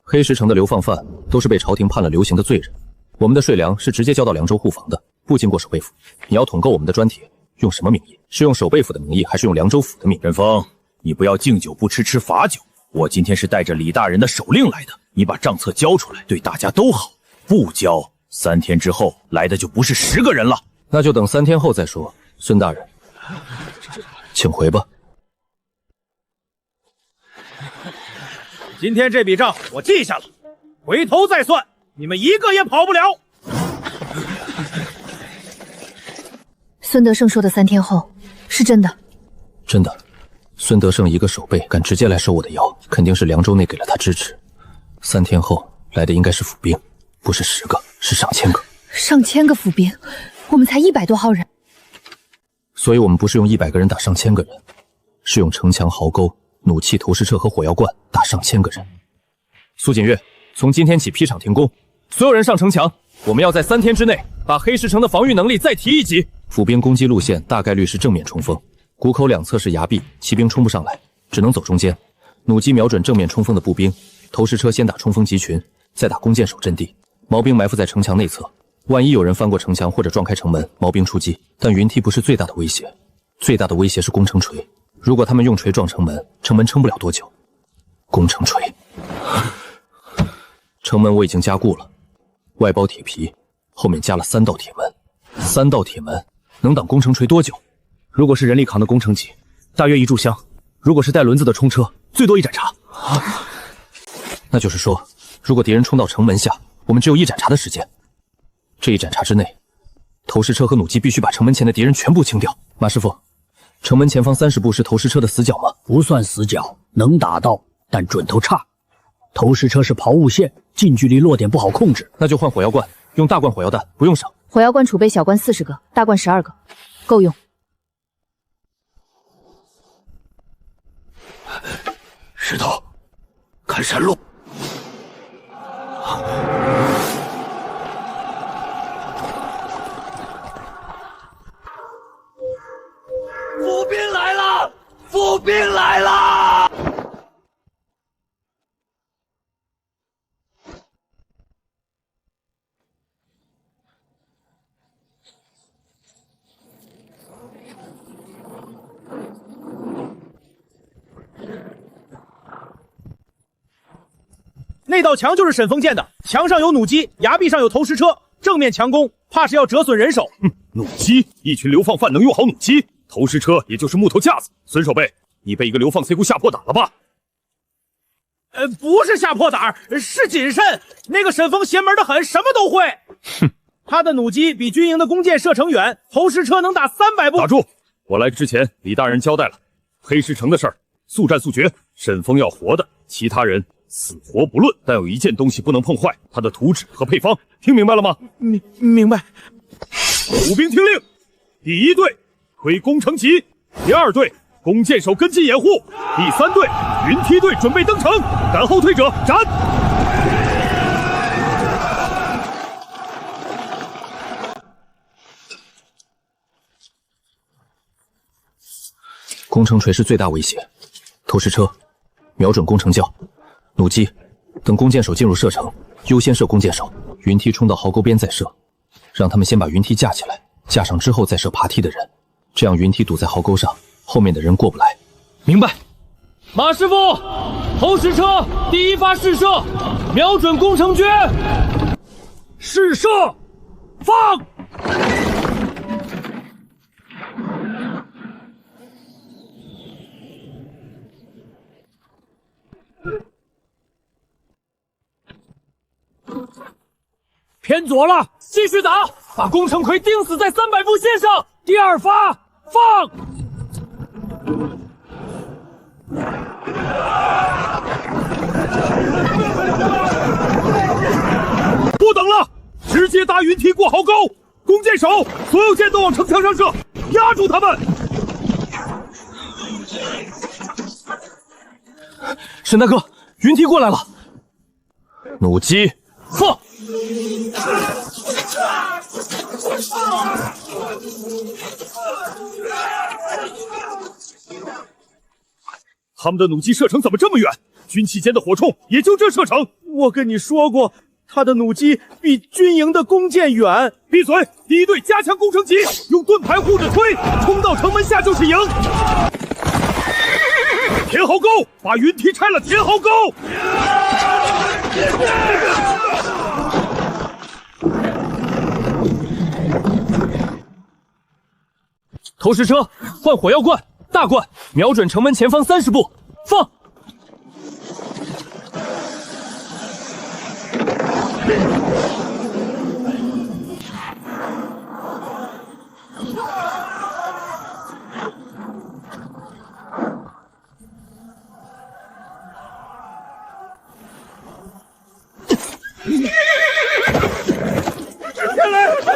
黑石城的流放犯都是被朝廷判了流刑的罪人，我们的税粮是直接交到凉州户房的，不经过守备府。你要统购我们的砖铁，用什么名义？是用守备府的名义，还是用凉州府的名义？沈峰，你不要敬酒不吃吃罚酒。我今天是带着李大人的手令来的，你把账册交出来，对大家都好。不交，3天之后来的就不是10个人了。那就等3天后再说。孙大人，请回吧。今天这笔账我记下了，回头再算，你们一个也跑不了。孙德胜说的3天后是真的？真的。孙德胜一个守备敢直接来收我的妖，肯定是凉州内给了他支持。3天后来的应该是府兵，不是10个，是上千个。上千个府兵，我们才100多号人。所以我们不是用100个人打上千个人，是用城墙、壕沟、弩气、投石车和火药罐打上千个人。苏锦月，从今天起劈场停工，所有人上城墙，我们要在3天之内把黑石城的防御能力再提1级。府兵攻击路线大概率是正面冲锋，谷口两侧是崖壁，骑兵冲不上来，只能走中间。弩机瞄准正面冲锋的步兵，投石车先打冲锋集群，再打弓箭手阵地。毛兵埋伏在城墙内侧，万一有人翻过城墙或者撞开城门，毛兵出击。但云梯不是最大的威胁，最大的威胁是攻城锤。如果他们用锤撞城门，城门撑不了多久。攻城锤，城门我已经加固了，外包铁皮，后面加了3道铁门。3道铁门能挡攻城锤多久？如果是人力扛的工程机，大约1炷香；如果是带轮子的冲车，最多1盏茶。那就是说，如果敌人冲到城门下，我们只有1盏茶的时间。这1盏茶之内，投石车和弩机必须把城门前的敌人全部清掉。马师傅，城门前方30步是投石车的死角吗？不算死角，能打到，但准头差。投石车是抛物线，近距离落点不好控制。那就换火药罐，用大罐火药弹，不用省。火药罐储备小罐40个，大罐12个，够用。石头，看山路。府兵来了！府兵来了！那道墙就是沈峰建的，墙上有弩机，崖壁上有投石车，正面强攻，怕是要折损人手。弩机，一群流放犯能用好弩机？投石车也就是木头架子。孙守备，你被一个流放贼窟吓破胆了吧？不是吓破胆，是谨慎。那个沈峰邪门的很，什么都会。哼，他的弩机比军营的弓箭射程远，投石车能打300步。打住！我来之前，李大人交代了，黑石城的事儿，速战速决。沈峰要活的，其他人死活不论，但有一件东西不能碰坏，他的图纸和配方，听明白了吗？明白。府兵听令，第1队推攻城旗，第2队弓箭手跟进掩护，第3队云梯队准备登城，赶后退者斩。攻城锤是最大威胁，投石车瞄准攻城教，弩机等弓箭手进入射程，优先射弓箭手。云梯冲到壕沟边再射，让他们先把云梯架起来，架上之后再射爬梯的人，这样云梯堵在壕沟上，后面的人过不来。明白。马师傅，投石车第1发试射，瞄准攻城诀。试射，放！偏左了，继续打，把攻城魁钉死在300步线上。第2发，放！不等了，直接搭云梯过壕沟，弓箭手所有箭都往城墙上射，压住他们。沈大哥，云梯过来了，弩机放！他们的弩机射程怎么这么远？军器间的火铳也就这射程。我跟你说过，他的弩机比军营的弓箭远。闭嘴！第1队加强攻城旗，用盾牌护着推，冲到城门下就是赢。填壕沟，把云梯拆了，填壕沟。投石车换火药罐，大罐瞄准城门前方30步，放！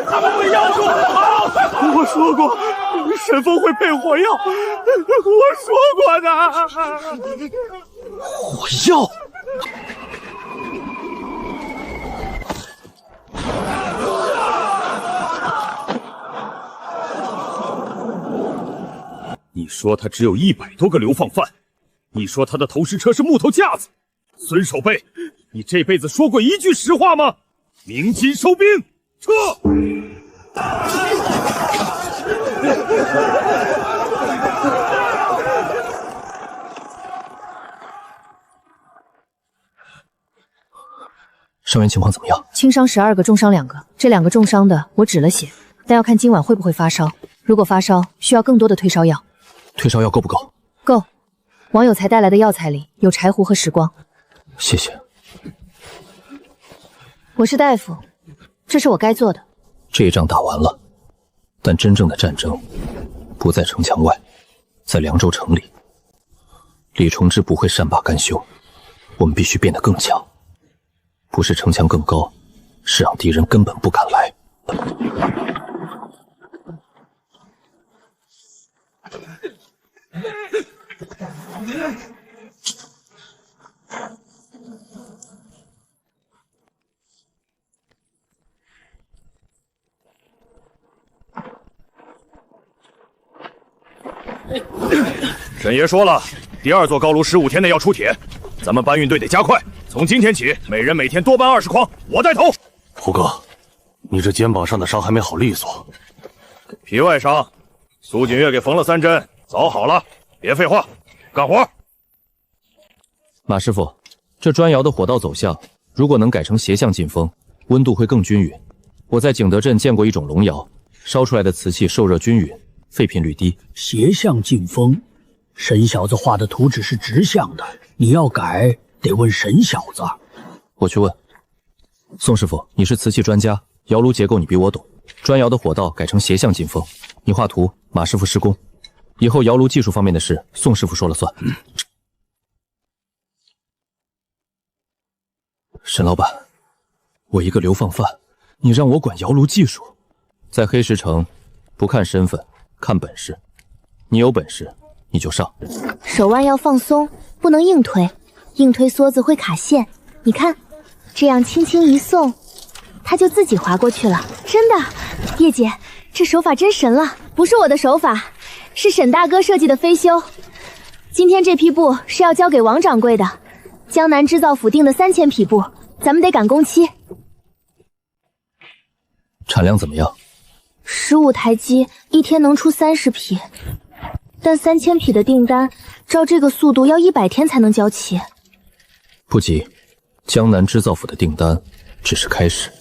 他们会要住我说过，神风会配火药，我说过的。火药！你说他只有100多个流放犯，你说他的投石车是木头架子，孙守备，你这辈子说过一句实话吗？鸣金收兵，撤！伤员情况怎么样？轻伤12个，重伤2个。这2个重伤的我止了血，但要看今晚会不会发烧。如果发烧，需要更多的退烧药。退烧药够不够？够。王有才带来的药材里有柴胡和时光。谢谢。我是大夫，这是我该做的。这一仗打完了，但真正的战争不在城墙外，在凉州城里。李重之不会善罢甘休，我们必须变得更强。不是城墙更高，是让敌人根本不敢来。沈爷说了，第2座高炉15天内要出铁，咱们搬运队得加快。从今天起，每人每天多搬20筐，我带头。胡哥，你这肩膀上的伤还没好利索。皮外伤，苏锦月给缝了3针，早好了。别废话，干活。马师傅，这砖窑的火道走向，如果能改成斜向进风，温度会更均匀。我在景德镇见过一种龙窑，烧出来的瓷器受热均匀，废品率低。斜向进风，沈小子画的图纸是直向的，你要改得问沈小子。我去问。宋师傅，你是瓷器专家，窑炉结构你比我懂。砖窑的火道改成斜向进风，你画图，马师傅施工。以后窑炉技术方面的事，宋师傅说了算。沈老板，我一个流放犯，你让我管窑炉技术？在黑石城，不看身份，看本事。你有本事，你就上。手腕要放松，不能硬推，硬推梭子会卡线。你看，这样轻轻一送，它就自己滑过去了。真的，叶姐，这手法真神了！不是我的手法，是沈大哥设计的飞修。今天这批布是要交给王掌柜的，江南织造府定的3000匹布，咱们得赶工期。产量怎么样？15台机一天能出30匹，但3000匹的订单，照这个速度要100天才能交齐。不急，江南织造府的订单只是开始。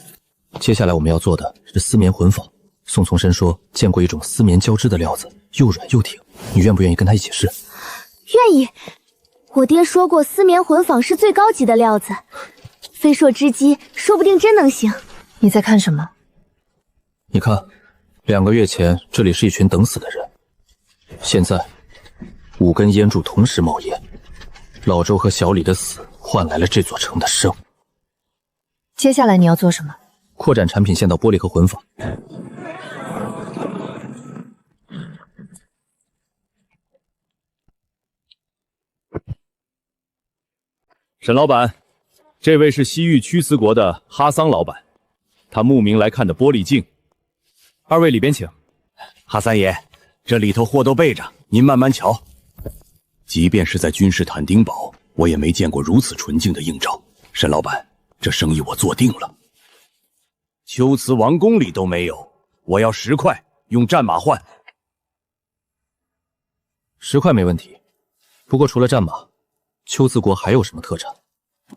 接下来我们要做的是丝棉混纺。宋从生说见过一种丝棉交织的料子，又软又挺，你愿不愿意跟他一起试？愿意。我爹说过丝棉混纺是最高级的料子，飞硕织机说不定真能行。你在看什么？你看，2个月前这里是一群等死的人，现在5根烟柱同时冒烟，老周和小李的死换来了这座城的生。接下来你要做什么？扩展产品线到玻璃和混纺。沈老板，这位是西域屈斯国的哈桑老板，他慕名来看的玻璃镜。2位里边请。哈三爷，这里头货都备着，您慢慢瞧。即便是在君士坦丁堡，我也没见过如此纯净的映照。沈老板，这生意我做定了。秋瓷王宫里都没有，我要10块，用战马换。10块没问题，不过除了战马，秋瓷国还有什么特产？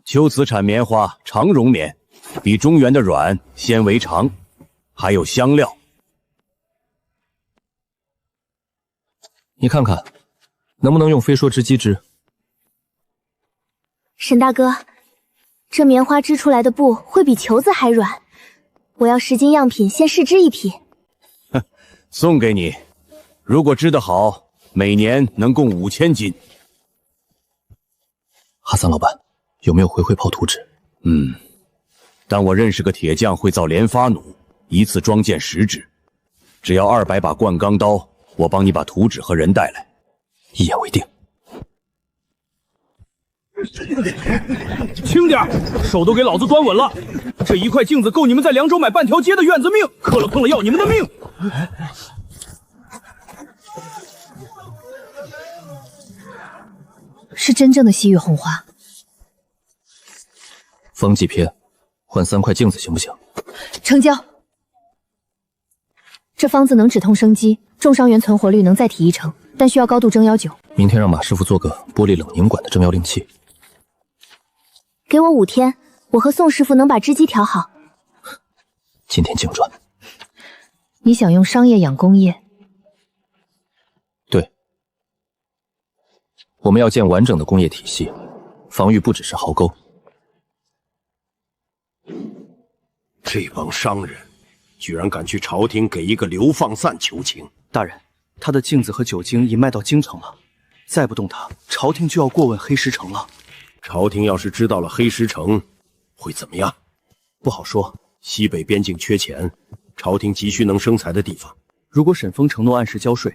秋瓷产棉花，长绒棉，比中原的软，纤维长，还有香料。你看看，能不能用飞梭织机织？沈大哥，这棉花织出来的布会比球子还软。我要10斤样品，先试织一批。送给你，如果织得好，每年能供5000斤。哈桑老板，有没有回炮图纸？但我认识个铁匠会造连发弩，一次装件10只，只要200把灌钢刀，我帮你把图纸和人带来。一言为定。轻点，手都给老子端稳了！这一块镜子够你们在凉州买半条街的院子命，磕了碰了要你们的命！是真正的西域红花。方剂篇，换3块镜子行不行？成交。这方子能止痛生肌，重伤员存活率能再提1成，但需要高度蒸妖灸。明天让马师傅做个玻璃冷凝管的蒸妖灵器。给我5天，我和宋师傅能把织机调好。今天净赚。你想用商业养工业？对，我们要建完整的工业体系，防御不只是壕沟。这帮商人居然敢去朝廷给一个流放散求情！大人，他的镜子和酒精已卖到京城了，再不动他，朝廷就要过问黑石城了。朝廷要是知道了黑石城，会怎么样？不好说。西北边境缺钱，朝廷急需能生财的地方。如果沈峰承诺按时交税，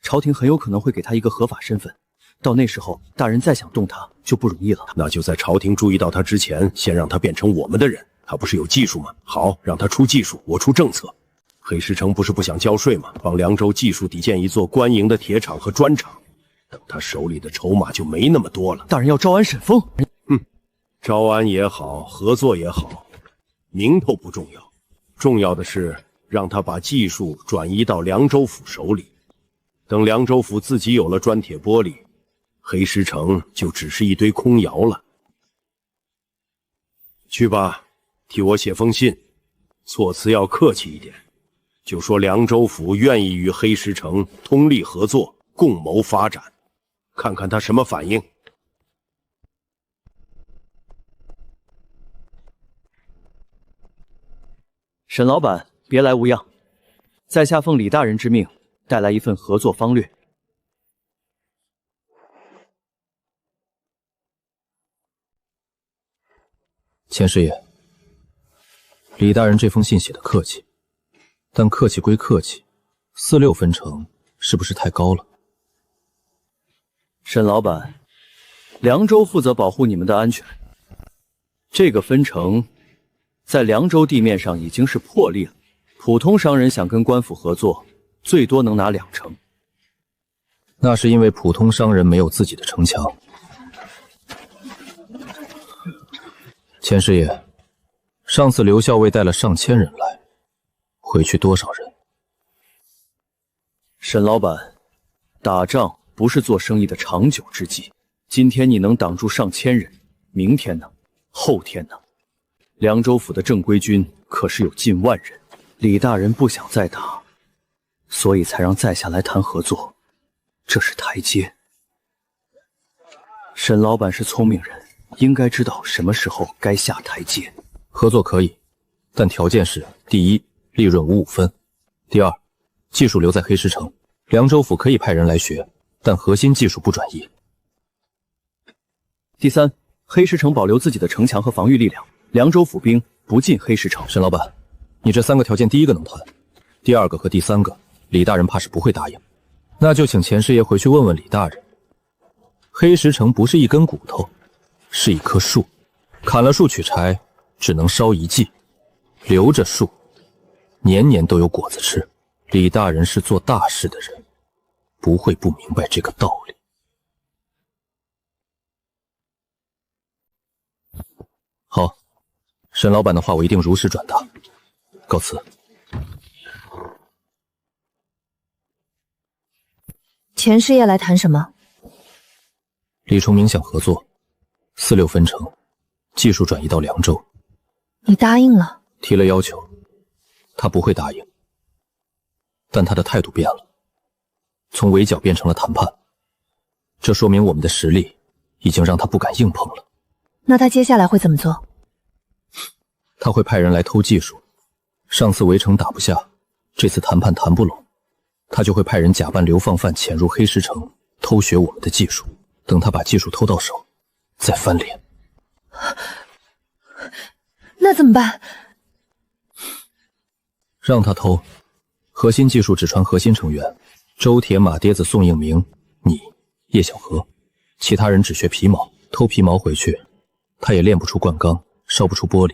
朝廷很有可能会给他一个合法身份。到那时候，大人再想动他就不容易了。那就在朝廷注意到他之前，先让他变成我们的人。他不是有技术吗？好，让他出技术，我出政策。黑石城不是不想交税吗？帮凉州技术抵建一座官营的铁厂和砖厂，等他手里的筹码就没那么多了。大人要招安沈峰？招安也好，合作也好，名头不重要，重要的是让他把技术转移到凉州府手里。等凉州府自己有了砖铁玻璃，黑石城就只是一堆空窑了。去吧，替我写封信，措辞要客气一点，就说凉州府愿意与黑石城通力合作，共谋发展，看看他什么反应。沈老板，别来无恙，在下奉李大人之命，带来一份合作方略。钱师爷，李大人这封信写的客气，但客气归客气，4-6分成是不是太高了？沈老板，凉州负责保护你们的安全，这个分成在凉州地面上已经是破例了。普通商人想跟官府合作，最多能拿2成。那是因为普通商人没有自己的城墙。钱师爷，上次刘校尉带了上千人来，回去多少人？沈老板，打仗不是做生意的长久之计。今天你能挡住上千人，明天呢？后天呢？凉州府的正规军可是有近万人，李大人不想再打，所以才让在下来谈合作，这是台阶。沈老板是聪明人，应该知道什么时候该下台阶。合作可以，但条件是：第一，利润55分；第二，技术留在黑石城，凉州府可以派人来学，但核心技术不转移；第三，黑石城保留自己的城墙和防御力量，凉州府兵不进黑石城。沈老板，你这3个条件第一个能谈，第2个和第3个，李大人怕是不会答应。那就请钱师爷回去问问李大人，黑石城不是一根骨头，是一棵树，砍了树取柴，只能烧1季，留着树，年年都有果子吃。李大人是做大事的人，不会不明白这个道理。好，沈老板的话我一定如实转达，告辞。钱师爷来谈什么？李崇明想合作，4-6分成，技术转移到凉州。你答应了？提了要求，他不会答应，但他的态度变了，从围剿变成了谈判，这说明我们的实力已经让他不敢硬碰了。那他接下来会怎么做？他会派人来偷技术。上次围城打不下，这次谈判谈不拢，他就会派人假扮流放犯潜入黑石城，偷学我们的技术。等他把技术偷到手，再翻脸。那怎么办？让他偷，核心技术只传核心成员：周铁、马爹子、宋应明、你、叶小河，其他人只学皮毛，偷皮毛回去，他也炼不出灌钢，烧不出玻璃。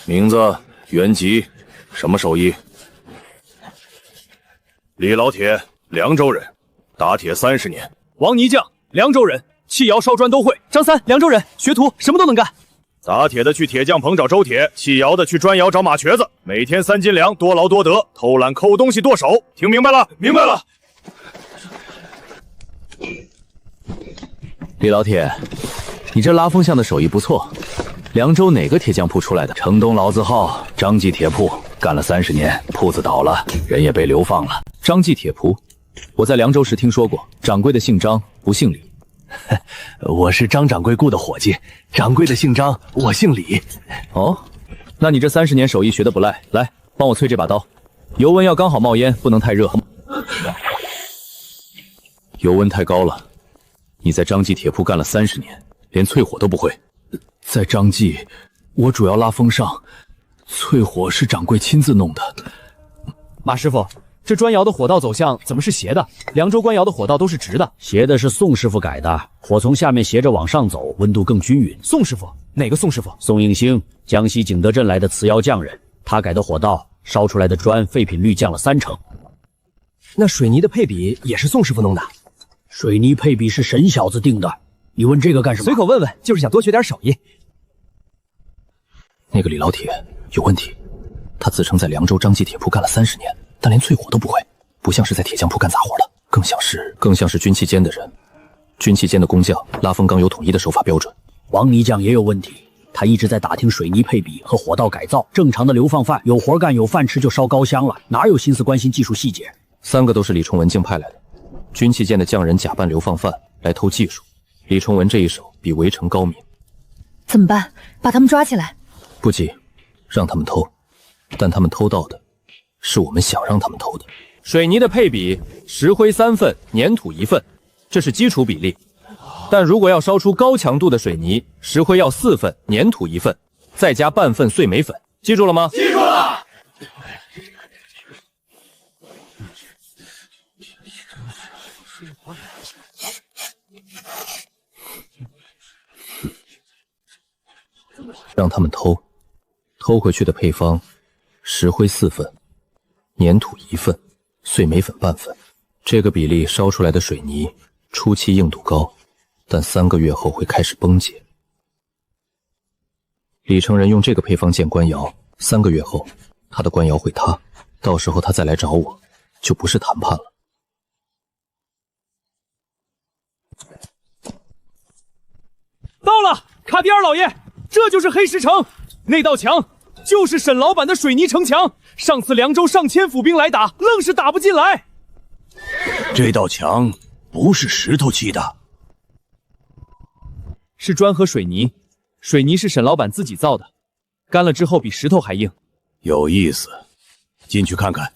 名字原籍，什么手艺？李老铁，凉州人，打铁30年。王泥匠，凉州人，砌窑烧砖都会。张三，凉州人，学徒，什么都能干。打铁的去铁匠棚找周铁，砌窑的去砖窑找马瘸子。每天3斤粮，多劳多得，偷懒抠东西剁手。听明白了？明白了。李老铁，你这拉风向的手艺不错。凉州哪个铁匠铺出来的？城东老字号张记铁铺，干了30年，铺子倒了，人也被流放了。张记铁铺，我在凉州时听说过，掌柜的姓张，不姓李。我是张掌柜雇的伙计，掌柜的姓张，我姓李。哦，那你这30年手艺学得不赖。来，帮我淬这把刀，油温要刚好冒烟，不能太热。油温太高了。你在张记铁铺干了30年，连淬火都不会。在张记，我主要拉风上，淬火是掌柜亲自弄的。马师傅，这砖窑的火道走向怎么是斜的？凉州官窑的火道都是直的。斜的是宋师傅改的，火从下面斜着往上走，温度更均匀。宋师傅？哪个宋师傅？宋应星，江西景德镇来的瓷窑匠人，他改的火道，烧出来的砖废品率降了30%。那水泥的配比也是宋师傅弄的？水泥配比是沈小子定的。你问这个干什么？随口问问，就是想多学点手艺。那个李老铁有问题，他自称在凉州张记铁铺干了30年，但连淬火都不会，不像是在铁匠铺干杂活的，更像是军器间的人。军器间的工匠拉风钢有统一的手法标准。王泥匠也有问题，他一直在打听水泥配比和火道改造。正常的流放犯有活干有饭吃就烧高香了，哪有心思关心技术细节？3个都是李崇文竞派来的，军器间的匠人假扮流放犯来偷技术。李崇文这一手比围城高明。怎么办？把他们抓起来？不急，让他们偷，但他们偷到的是我们想让他们偷的。水泥的配比：石灰3份，粘土1份，这是基础比例。但如果要烧出高强度的水泥，石灰要4份，粘土1份，再加半份碎煤粉。记住了吗？记住了。让他们偷回去的配方：石灰4份，粘土1份，碎煤粉半份。这个比例烧出来的水泥初期硬度高，但3个月后会开始崩解。李成仁用这个配方建官窑，3个月后他的官窑会塌，到时候他再来找我，就不是谈判了。到了，卡迪尔老爷，这就是黑石城，那道墙就是沈老板的水泥城墙。上次凉州上千府兵来打，愣是打不进来。这道墙不是石头砌的，是砖和水泥。水泥是沈老板自己造的，干了之后比石头还硬。有意思，进去看看。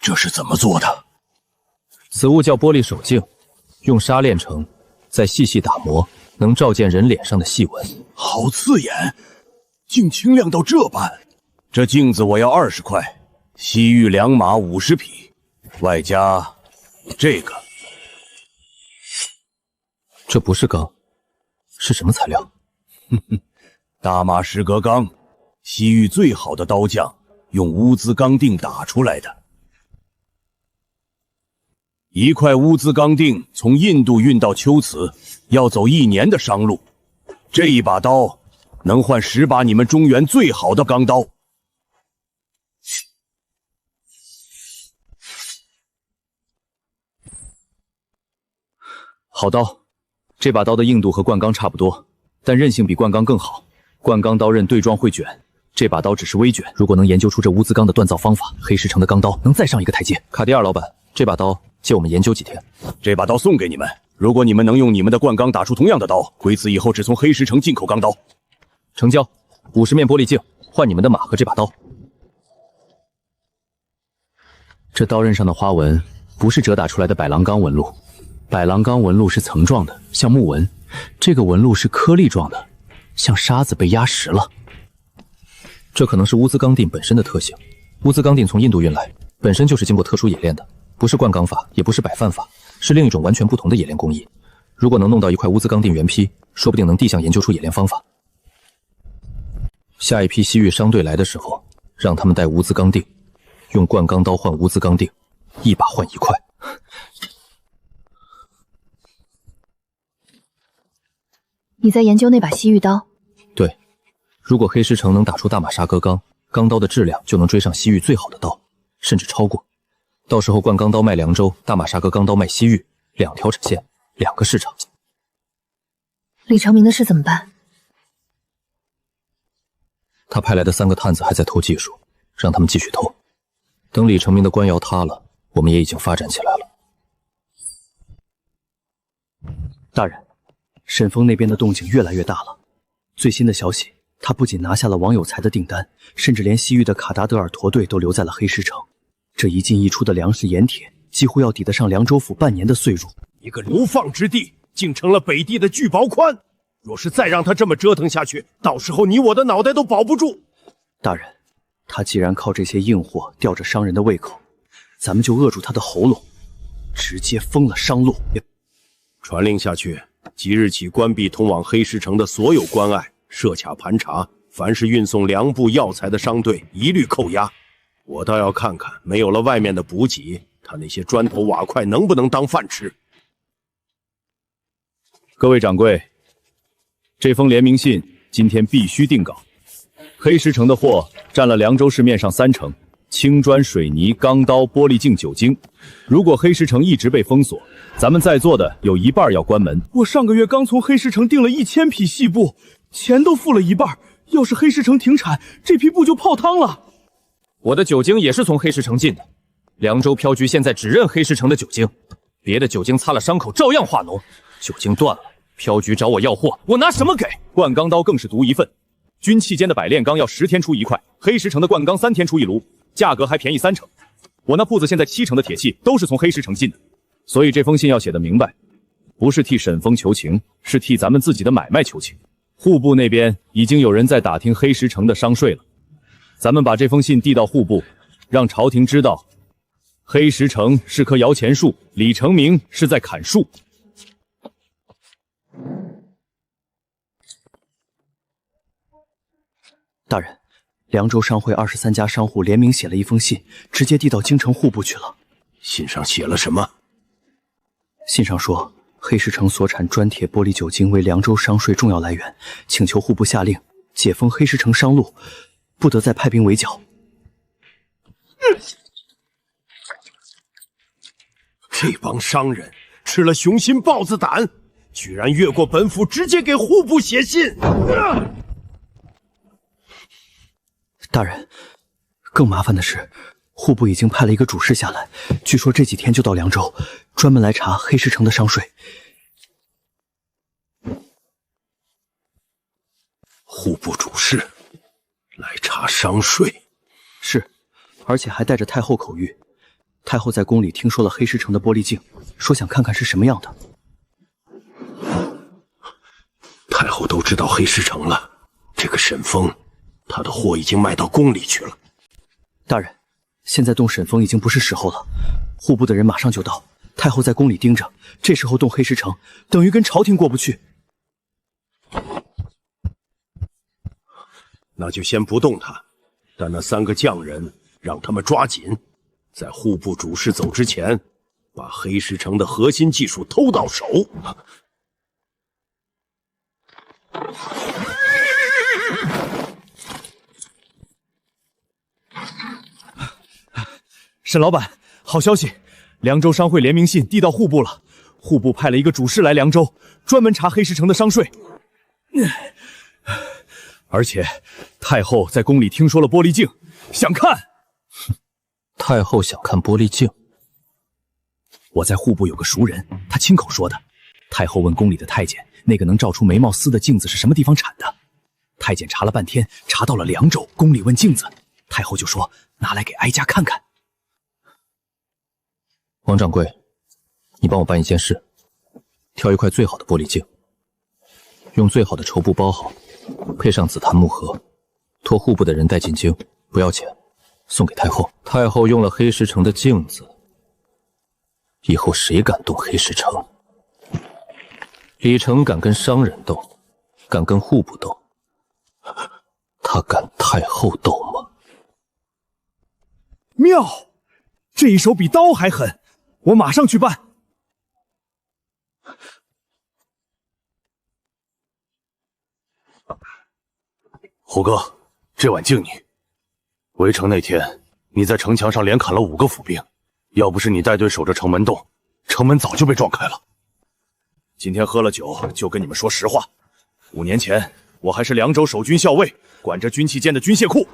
这是怎么做的？此物叫玻璃手镜，用砂炼成，再细细打磨，能照见人脸上的细纹。好刺眼，竟清亮到这般。这镜子我要20块，西域2马50匹，外加这个。这不是钢，是什么材料？大马士革钢，西域最好的刀匠用乌兹钢锭打出来的。1块乌兹钢锭从印度运到龟兹，要走1年的商路。这一把刀能换10把你们中原最好的钢刀。好刀，这把刀的硬度和灌钢差不多，但韧性比灌钢更好。灌钢刀刃对撞会卷，这把刀只是微卷。如果能研究出这乌兹钢的锻造方法，黑石城的钢刀能再上一个台阶。卡迪尔老板，这把刀借我们研究几天。这把刀送给你们，如果你们能用你们的灌钢打出同样的刀，鬼子以后只从黑石城进口钢刀。成交，50面玻璃镜换你们的马和这把刀。这刀刃上的花纹不是折打出来的百郎钢纹路，百郎钢纹路是层状的，像木纹，这个纹路是颗粒状的，像沙子被压实了。这可能是乌兹钢锭本身的特性。乌兹钢锭从印度运来，本身就是经过特殊冶炼的，不是灌钢法，也不是摆范法，是另一种完全不同的冶炼工艺。如果能弄到一块乌兹钢锭原坯，说不定能地向研究出冶炼方法。下一批西域商队来的时候，让他们带乌兹钢锭，用灌钢刀换乌兹钢锭，一把换一块。你在研究那把西域刀？对，如果黑石城能打出大马沙格钢，钢刀的质量就能追上西域最好的刀，甚至超过。到时候灌钢刀卖凉州，大马沙格钢刀卖西域，2条产线，2个市场。李成明的事怎么办？他派来的3个探子还在偷技术，让他们继续偷。等李成明的官窑塌了，我们也已经发展起来了。大人，沈峰那边的动静越来越大了。最新的消息，他不仅拿下了王有才的订单，甚至连西域的卡达德尔驼队都留在了黑石城。这一进一出的粮食盐铁，几乎要抵得上凉州府半年的岁入。一个流放之地，竟成了北地的聚宝矿。若是再让他这么折腾下去，到时候你我的脑袋都保不住。大人，他既然靠这些硬货吊着商人的胃口，咱们就扼住他的喉咙，直接封了商路。传令下去，即日起关闭通往黑石城的所有关隘，设卡盘查，凡是运送粮布药材的商队一律扣押。我倒要看看，没有了外面的补给，他那些砖头瓦块能不能当饭吃。各位掌柜，这封联名信今天必须定稿。黑石城的货占了凉州市面上30%，青砖、水泥、钢刀、玻璃镜、酒精。如果黑石城一直被封锁，咱们在座的有一半要关门。我上个月刚从黑石城订了1000匹细布，钱都付了一半。要是黑石城停产，这批布就泡汤了。我的酒精也是从黑石城进的，凉州飘局现在只认黑石城的酒精，别的酒精擦了伤口照样化脓。酒精断了，飘局找我要货，我拿什么给？灌钢刀更是独一份，军器间的百炼钢要10天出1块，黑石城的灌钢3天出1炉，价格还便宜30%。我那铺子现在70%的铁器都是从黑石城进的，所以这封信要写得明白，不是替沈峰求情，是替咱们自己的买卖求情。户部那边已经有人在打听黑石城的商税了，咱们把这封信递到户部，让朝廷知道，黑石城是棵摇钱树，李成明是在砍树。大人，凉州商会23家商户联名写了一封信，直接递到京城户部去了。信上写了什么？信上说，黑石城所产砖铁玻璃酒精为凉州商税重要来源，请求户部下令解封黑石城商路，不得再派兵围剿。这帮商人吃了雄心豹子胆，居然越过本府直接给户部写信。大人，更麻烦的是，户部已经派了一个主事下来，据说这几天就到凉州，专门来查黑石城的商税。户部主事来查商税？是，而且还带着太后口谕。太后在宫里听说了黑石城的玻璃镜，说想看看是什么样的。太后都知道黑石城了，这个沈峰，他的货已经卖到宫里去了。大人，现在动沈峰已经不是时候了，户部的人马上就到，太后在宫里盯着，这时候动黑石城，等于跟朝廷过不去。那就先不动他，但那3个匠人让他们抓紧，在户部主事走之前，把黑石城的核心技术偷到手。沈老板，好消息，凉州商会联名信递到户部了，户部派了一个主事来凉州，专门查黑石城的商税。而且太后在宫里听说了玻璃镜，想看。太后想看玻璃镜？我在户部有个熟人，他亲口说的。太后问宫里的太监，那个能照出眉毛丝的镜子是什么地方产的？太监查了半天，查到了凉州。宫里问镜子，太后就说拿来给哀家看看。王掌柜，你帮我办一件事，挑一块最好的玻璃镜，用最好的绸布包好，配上紫檀木盒，托户部的人带进京，不要钱，送给太后。太后用了黑石城的镜子，以后谁敢动黑石城？李成敢跟商人斗，敢跟户部斗，他敢太后斗吗？妙，这一手比刀还狠，我马上去办。胡哥，这碗敬你。围城那天，你在城墙上连砍了5个府兵，要不是你带队守着城门洞，城门早就被撞开了。今天喝了酒，就跟你们说实话。5年前，我还是凉州守军校尉，管着军器监的军械库。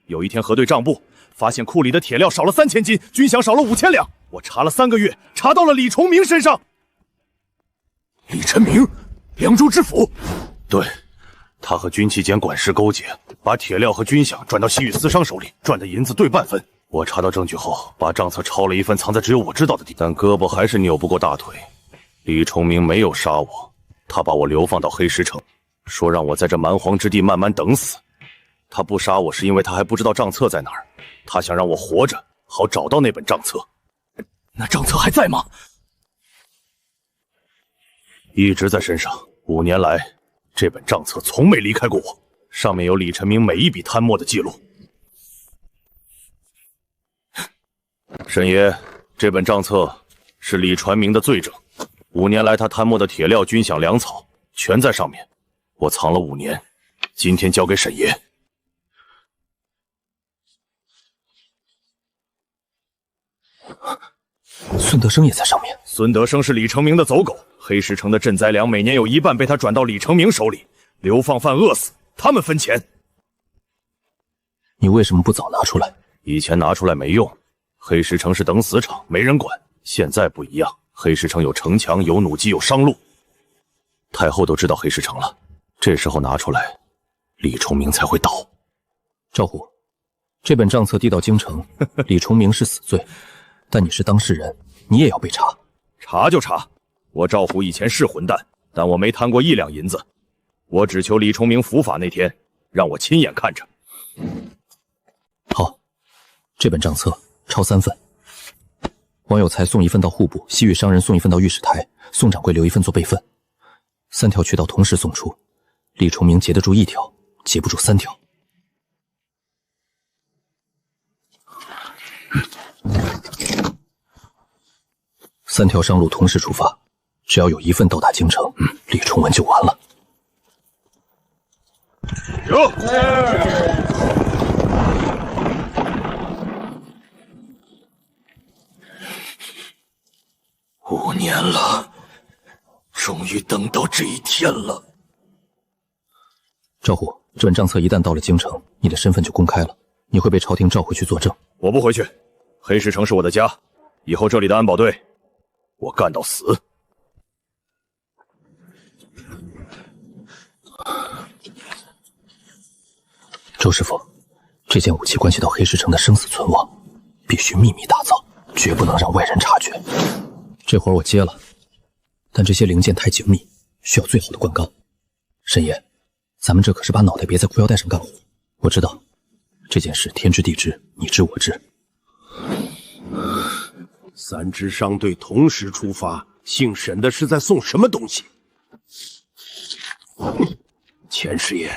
有一天核对账簿，发现库里的铁料少了3000斤，军饷少了5000两。我查了3个月，查到了李崇明身上。李晨明，凉州知府。对，他和军器监管事勾结，把铁料和军饷转到西域私商手里，赚的银子对半分。我查到证据后，把账册抄了一份，藏在只有我知道的地方，但胳膊还是扭不过大腿。李崇明没有杀我，他把我流放到黑石城，说让我在这蛮荒之地慢慢等死。他不杀我是因为他还不知道账册在哪儿，他想让我活着，好找到那本账册。那账册还在吗？一直在身上，5年来，这本账册从没离开过我，上面有李晨明每一笔贪墨的记录。沈爷，这本账册是李传明的罪证，5年来他贪墨的铁料、军饷、粮草全在上面，我藏了5年，今天交给沈爷。孙德生也在上面。孙德生是李成明的走狗，黑石城的赈灾粮每年有1半被他转到李成明手里，流放犯饿死，他们分钱。你为什么不早拿出来？以前拿出来没用，黑石城是等死场，没人管。现在不一样，黑石城有城墙，有弩机，有商路。太后都知道黑石城了，这时候拿出来，李崇明才会倒。赵虎，这本账册递到京城，李崇明是死罪，但你是当事人，你也要被查。查就查，我赵虎以前是混蛋，但我没贪过1两银子。我只求李崇明伏法那天，让我亲眼看着。好，这本账册抄3份，王有才送1份到户部，西域商人送1份到御史台，宋掌柜留1份做备份。3条渠道同时送出，李崇明截得住1条，截不住3条。3条商路同时出发，只要有1份到达京城，李崇文就完了。有。5年了，终于等到这一天了。赵虎，这本账册一旦到了京城，你的身份就公开了，你会被朝廷召回去作证。我不回去，黑石城是我的家，以后这里的安保队，我干到死。周师傅，这件武器关系到黑石城的生死存亡，必须秘密打造，绝不能让外人察觉。这活我接了，但这些零件太精密，需要最好的灌钢。沈爷，咱们这可是把脑袋别在裤腰带上干活。我知道这件事天知地知，你知我知。3支商队同时出发，姓沈的是在送什么东西？钱师爷，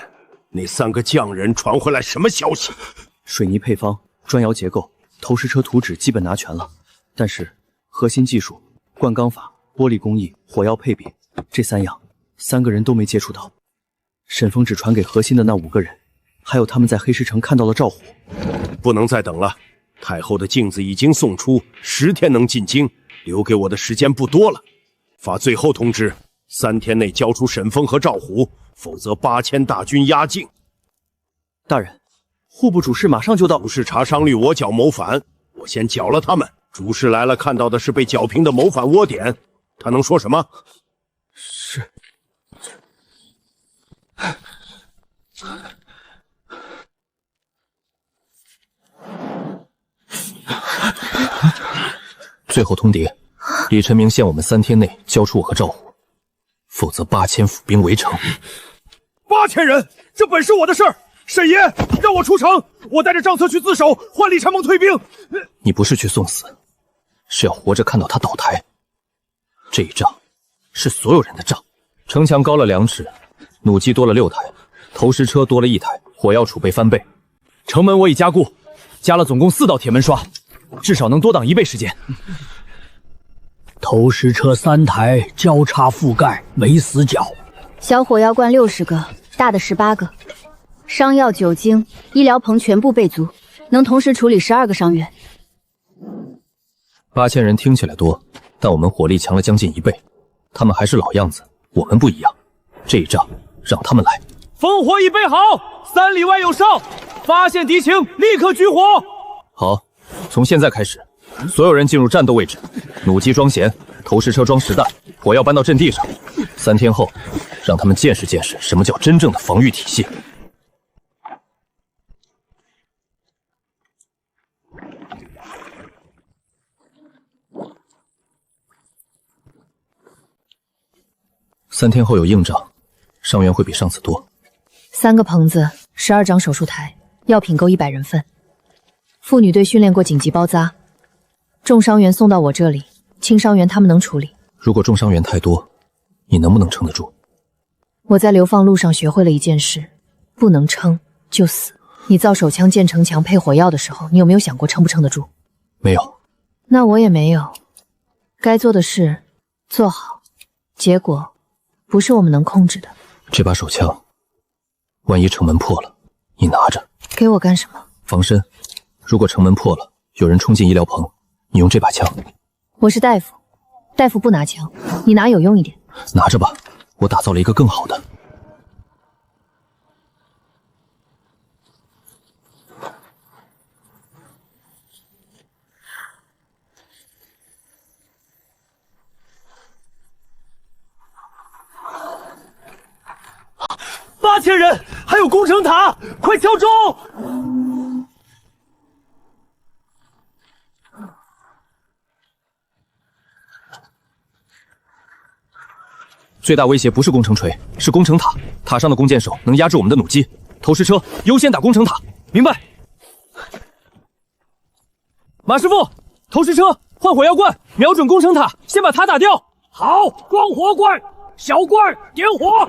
那3个匠人传回来什么消息？水泥配方、砖窑结构、投石车图纸基本拿全了，但是核心技术、灌钢法、玻璃工艺、火药配比这3样，3个人都没接触到。沈峰只传给核心的那5个人，还有他们在黑石城看到了赵虎。不能再等了，太后的镜子已经送出，10天能进京，留给我的时间不多了。发最后通知，3天内交出沈峰和赵虎，否则8000大军压境。大人，户部主事马上就到。主事查商虑我剿谋反，我先剿了他们。主事来了，看到的是被剿平的谋反窝点，他能说什么？是。最后通牒，李晨明限我们3天内交出我和赵虎，否则8000府兵围城。8000人，这本是我的事儿。沈爷，让我出城，我带着账册去自首，换李承蒙退兵。你不是去送死，是要活着看到他倒台。这一仗是所有人的仗。城墙高了2尺，弩机多了6台，投石车多了1台，火药储备翻倍。城门我已加固，加了总共4道铁门刷，至少能多挡1倍时间。投石车3台交叉覆盖，没死角。小火药罐60个，大的18个。伤药、酒精、医疗棚全部备足，能同时处理12个伤员。8000人听起来多，但我们火力强了将近1倍。他们还是老样子，我们不一样。这一仗让他们来。烽火已备好，3里外有哨，发现敌情立刻举火。好，从现在开始，所有人进入战斗位置，弩机装弦，投石车装实弹，火药搬到阵地上。3天后，让他们见识见识什么叫真正的防御体系。3天后有硬仗，伤员会比上次多。3个棚子，12张手术台，药品够100人份。妇女队训练过紧急包扎，重伤员送到我这里，轻伤员他们能处理。如果重伤员太多，你能不能撑得住？我在流放路上学会了一件事，不能撑就死。你造手枪建城墙配火药的时候，你有没有想过撑不撑得住？没有。那我也没有。该做的事做好，结果不是我们能控制的。这把手枪，万一城门破了，你拿着。给我干什么？防身。如果城门破了，有人冲进医疗棚，你用这把枪。我是大夫，大夫不拿枪，你拿有用一点。拿着吧，我打造了一个更好的。8000人，还有攻城塔，快敲钟！最大威胁不是攻城锤，是攻城塔。塔上的弓箭手能压制我们的弩机，投石车优先打攻城塔。明白。马师傅，投石车换火药罐，瞄准攻城塔，先把塔打掉。好，装火罐，小罐点火。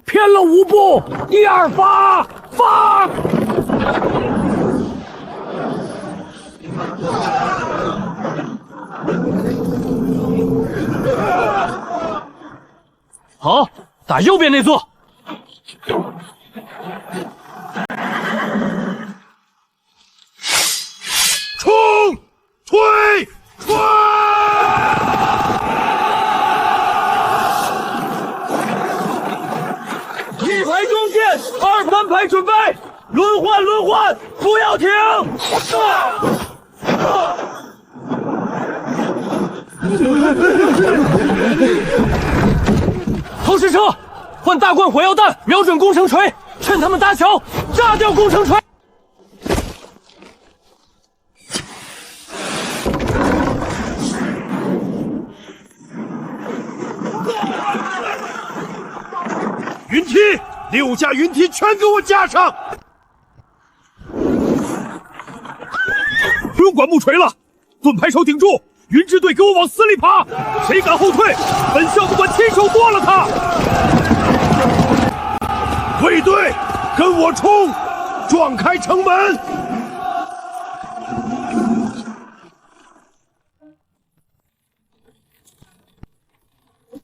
偏了5步，第2发，放！好，打右边那座。冲！推！推！一排中箭，2、3排准备，轮换轮换，不要停！投石车换大罐火药弹，瞄准攻城锤，趁他们搭桥，炸掉攻城锤。云梯，6架云梯全给我架上！不用管木锤了，盾牌手顶住，云支队给我往死里爬，谁敢后退，本校不管亲手剁了他！卫队，跟我冲，撞开城门！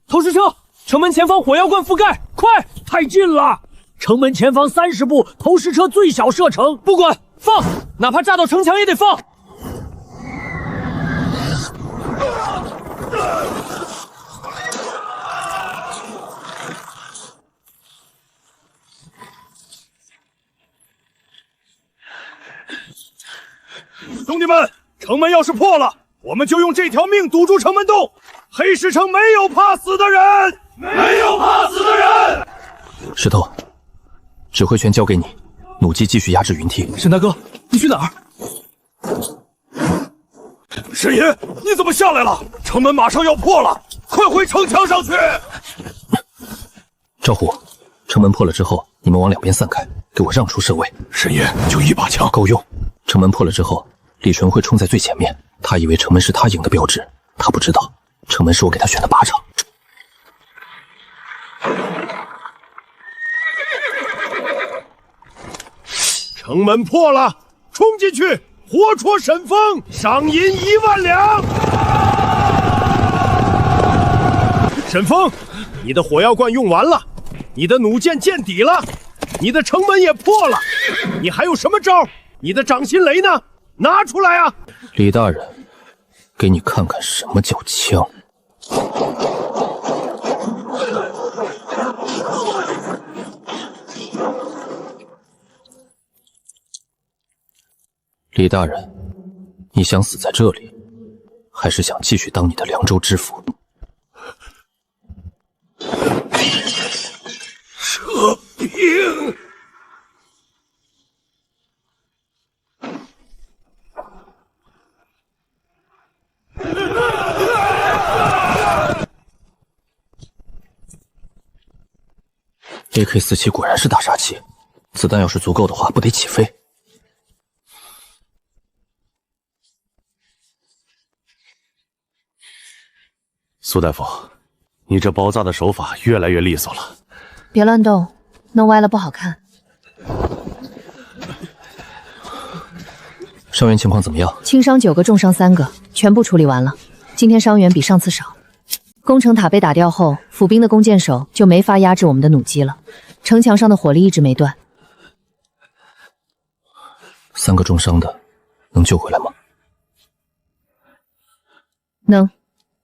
投石车，城门前方火药罐覆盖，快！太近了，城门前方30步，投石车最小射程。不管，放！哪怕炸到城墙也得放。兄弟们，城门要是破了，我们就用这条命堵住城门洞。黑石城没有怕死的人，没有怕死的人。石头，指挥权交给你，弩机继续压制云梯。沈大哥，你去哪儿？师爷，你怎么下来了？城门马上要破了，快回城墙上去！赵虎，城门破了之后，你们往两边散开，给我让出身位。师爷，就一把枪够用。城门破了之后，李纯会冲在最前面，他以为城门是他赢的标志，他不知道城门是我给他选的靶场。城门破了，冲进去，活戳沈峰，赏银1万两。沈峰，你的火药罐用完了，你的弩箭见底了，你的城门也破了，你还有什么招？你的掌心雷呢？拿出来啊！李大人，给你看看什么叫枪。李大人，你想死在这里，还是想继续当你的凉州知府？撤兵！AK47果然是大杀器，子弹要是足够的话，不得起飞。苏大夫，你这包扎的手法越来越利索了。别乱动，弄歪了不好看。伤员情况怎么样？轻伤9个，重伤3个，全部处理完了。今天伤员比上次少。攻城塔被打掉后，府兵的弓箭手就没法压制我们的弩机了，城墙上的火力一直没断。3个重伤的，能救回来吗？能。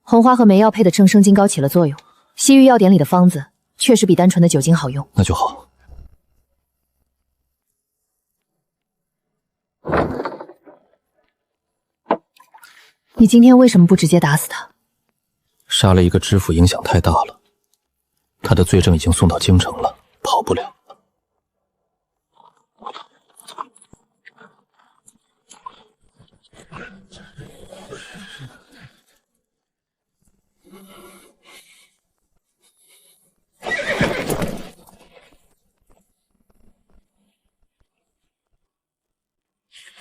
红花和梅药配的正生金膏起了作用，西域药典里的方子确实比单纯的酒精好用。那就好。你今天为什么不直接打死他？杀了一个知府影响太大了，他的罪证已经送到京城了，跑不了。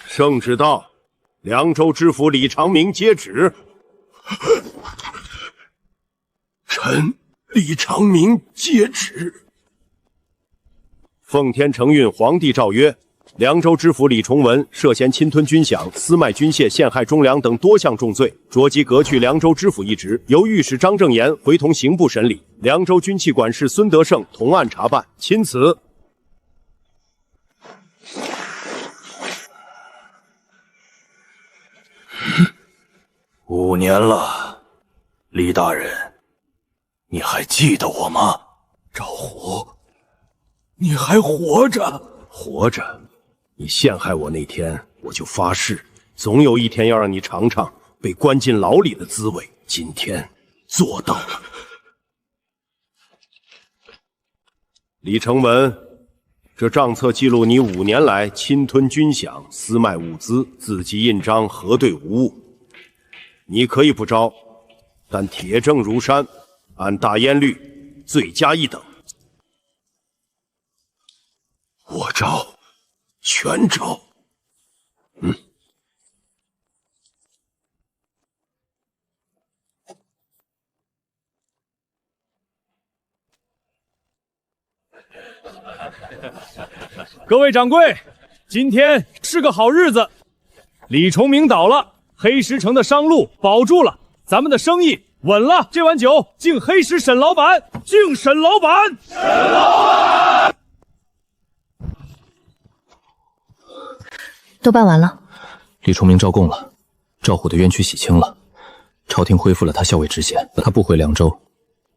圣旨到，凉州知府李长明接旨。臣李长明接旨。奉天承运皇帝诏曰：凉州知府李崇文涉嫌侵吞军饷、私卖军械、陷害忠良等多项重罪，着即革去凉州知府一职，由御史张正言回同刑部审理。凉州军器管事孙德胜同案查办。钦此。5年了，李大人，你还记得我吗？赵虎，你还活着？活着？你陷害我那天，我就发誓，总有一天要让你尝尝被关进牢里的滋味。今天做到了。李承文，这账册记录你5年来侵吞军饷、私卖物资、字迹印章核对无误。你可以不招，但铁证如山，按大烟律，罪加1等。我招，全招。各位掌柜，今天是个好日子，李崇明倒了，黑石城的商路保住了，咱们的生意稳了。这碗酒敬黑石沈老板，敬沈老板。沈老板。都办完了。李崇明招供了，赵虎的冤屈洗清了，朝廷恢复了他校尉职衔，他不回凉州，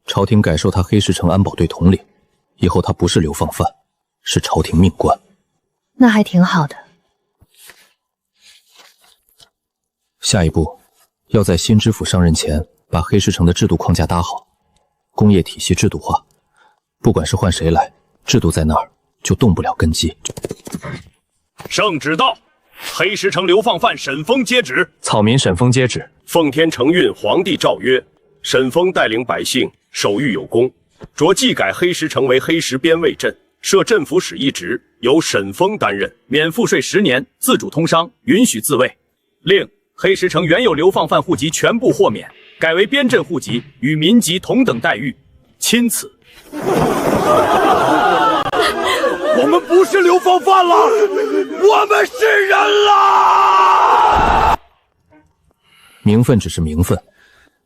朝廷改授他黑石城安保队统领，以后他不是流放犯，是朝廷命官。那还挺好的。下一步，要在新知府上任前，把黑石城的制度框架搭好，工业体系制度化，不管是换谁来，制度在那儿就动不了根基。圣旨到，黑石城流放犯沈峰接旨。草民沈峰接旨。奉天承运皇帝诏曰：沈峰带领百姓守御有功，着技改黑石城为黑石边卫镇，设镇抚使一职，由沈峰担任，免赋税10年，自主通商，允许自卫。另黑石城原有流放犯户籍全部豁免，改为边镇户籍，与民籍同等待遇。钦此。我们不是流放犯了，我们是人了。名分只是名分，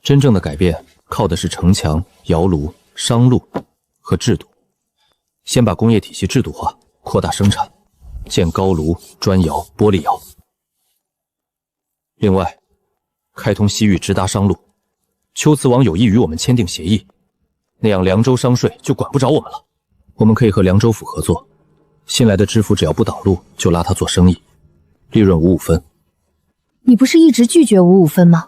真正的改变靠的是城墙、窑炉、商路和制度。先把工业体系制度化，扩大生产，建高炉、砖窑、玻璃窑。另外，开通西域直达商路。龟兹王有意与我们签订协议，那样凉州商税就管不着我们了。我们可以和凉州府合作，新来的知府只要不挡路，就拉他做生意，利润5/5分。你不是一直拒绝5/5分吗？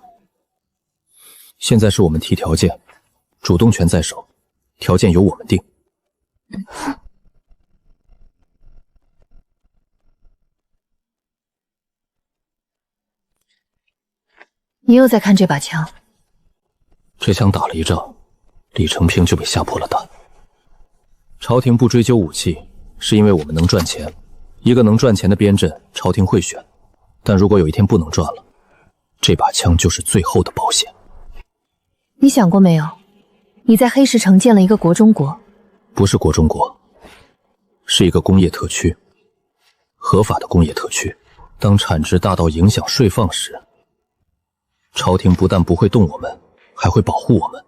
现在是我们提条件，主动权在手，条件由我们定。你又在看这把枪？这枪打了一仗，李成平就被吓破了胆。朝廷不追究武器，是因为我们能赚钱。一个能赚钱的边镇，朝廷会选。但如果有一天不能赚了，这把枪就是最后的保险。你想过没有？你在黑石城建了一个国中国，不是国中国，是一个工业特区，合法的工业特区。当产值大到影响税放时，朝廷不但不会动我们，还会保护我们。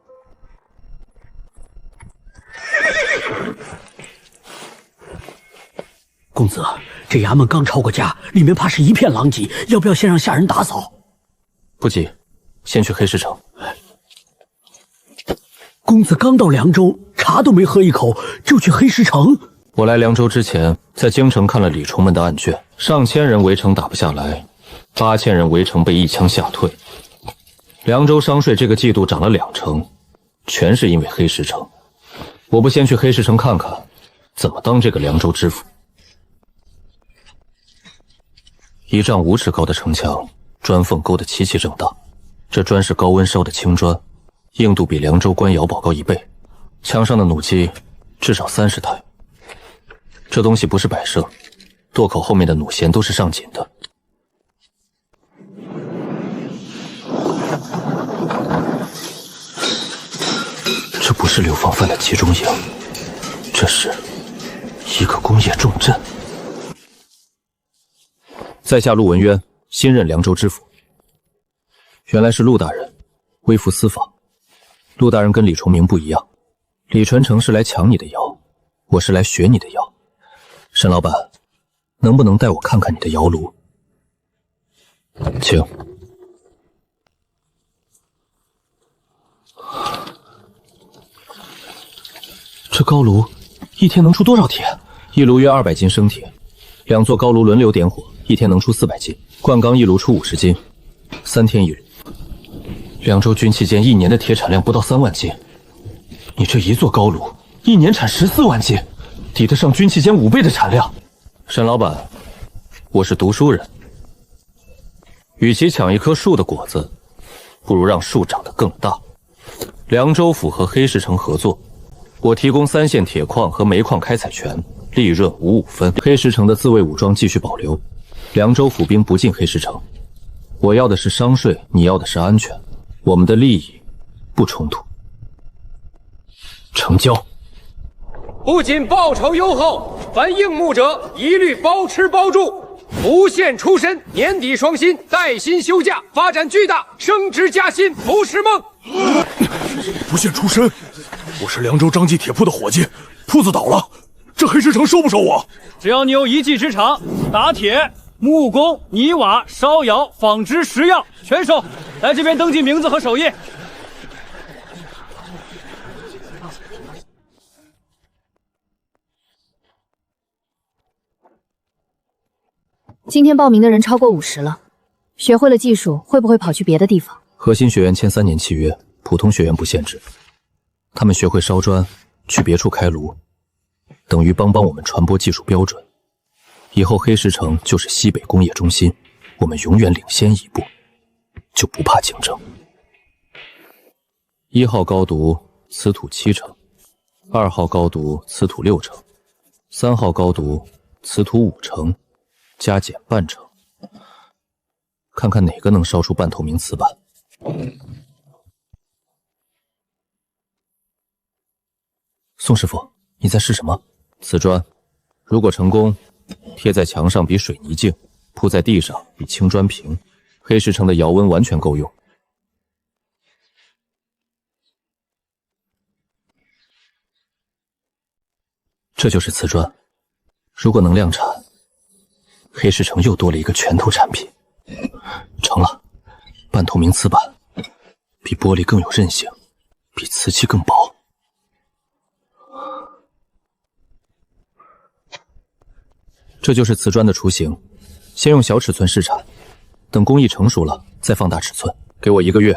公子，这衙门刚抄过家，里面怕是一片狼藉，要不要先让下人打扫？不急，先去黑石城。公子刚到凉州，茶都没喝一口，就去黑石城？我来凉州之前，在京城看了李崇们的案卷，上千人围城打不下来，8000人围城被一枪吓退。凉州商税这个季度涨了2成，全是因为黑石城。我不先去黑石城看看，怎么当这个凉州知府？1丈5尺高的城墙，砖缝勾得齐齐整当。这砖是高温烧的青砖，硬度比凉州官窑堡高1倍。墙上的弩机至少30台。这东西不是摆设，垛口后面的弩弦都是上紧的。这不是流放犯的集中营，这是一个工业重镇。在下陆文渊，新任凉州知府。原来是陆大人，微服私访。陆大人跟李崇明不一样，李传承是来抢你的窑，我是来学你的窑。沈老板，能不能带我看看你的窑炉？请。这高炉一天能出多少铁？一炉约200斤生铁，2座高炉轮流点火，一天能出400斤。灌钢一炉出50斤，3天一炉。凉州军器监1年的铁产量不到3万斤，你这一座高炉1年产14万斤，抵得上军器监5倍的产量。沈老板，我是读书人，与其抢一棵树的果子，不如让树长得更大。凉州府和黑石城合作，我提供3线铁矿和煤矿开采权，利润5/5分。黑石城的自卫武装继续保留，凉州府兵不进黑石城。我要的是商税，你要的是安全，我们的利益不冲突。成交。不仅报酬优厚，凡应募者一律包吃包住，不限出身，年底双薪，带薪休假，发展巨大，升职加薪不是梦。不限出身，我是凉州张记铁铺的伙计，铺子倒了，这黑石城收不收我？只要你有一技之长，打铁木工、泥瓦、烧窑、纺织10样全收。来这边登记名字和手艺。今天报名的人超过50了，学会了技术，会不会跑去别的地方？核心学员签3年契约，普通学员不限制。他们学会烧砖，去别处开炉，等于帮我们传播技术标准。以后黑石城就是西北工业中心，我们永远领先一步，就不怕竞争。1号高读瓷土7成，2号高读瓷土6成，3号高读瓷土5成，加减半成，看看哪个能烧出半透明瓷板。宋师傅，你在试什么？瓷砖，如果成功，贴在墙上比水泥净，铺在地上比青砖平，黑石城的窑温完全够用。这就是瓷砖，如果能量产，黑石城又多了一个拳头产品。成了，半透明瓷板，比玻璃更有韧性，比瓷器更薄。这就是瓷砖的雏形，先用小尺寸试产，等工艺成熟了再放大尺寸。给我1个月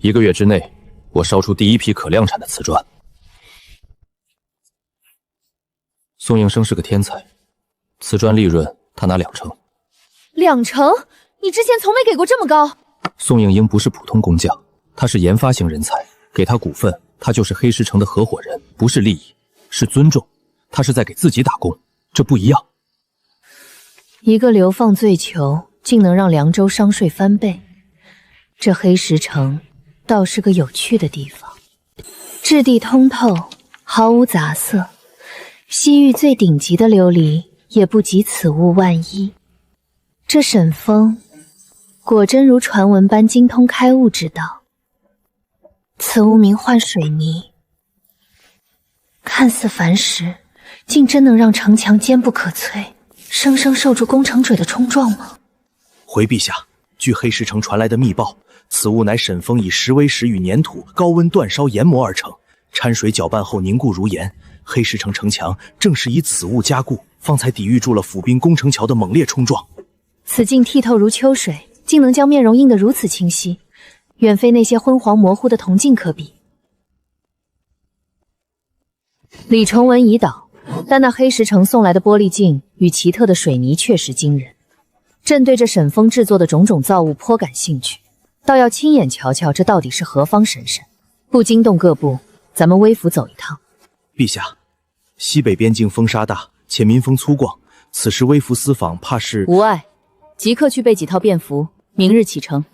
，1个月之内，我烧出第一批可量产的瓷砖。宋应生是个天才，瓷砖利润他拿2成。2成？你之前从没给过这么高。宋应英不是普通工匠，他是研发型人才，给他股份，他就是黑石城的合伙人，不是利益，是尊重。他是在给自己打工，这不一样。一个流放罪囚，竟能让凉州商税翻倍，这黑石城倒是个有趣的地方。质地通透，毫无杂色，西域最顶级的琉璃也不及此物1/1000。这沈峰果真如传闻般精通开物之道。此物名唤水泥，看似繁实，竟真能让城墙坚不可摧，生生受住攻城者的冲撞吗？回陛下，据黑石城传来的密报，此物乃沈峰以石微石与粘土高温煅烧研磨而成，掺水搅拌后凝固如岩。黑石城城墙正是以此物加固，方才抵御住了府兵攻城桥的猛烈冲撞。此镜剔透如秋水，竟能将面容映得如此清晰，远非那些昏黄模糊的铜镜可比。李崇文已倒，但那黑石城送来的玻璃镜与奇特的水泥确实惊人。朕对这沈峰制作的种种造物颇感兴趣，倒要亲眼瞧瞧这到底是何方神圣。不惊动各部，咱们微服走一趟。陛下，西北边境风沙大，且民风粗犷，此时微服私访，怕是……无碍，即刻去备几套便服，明日启程。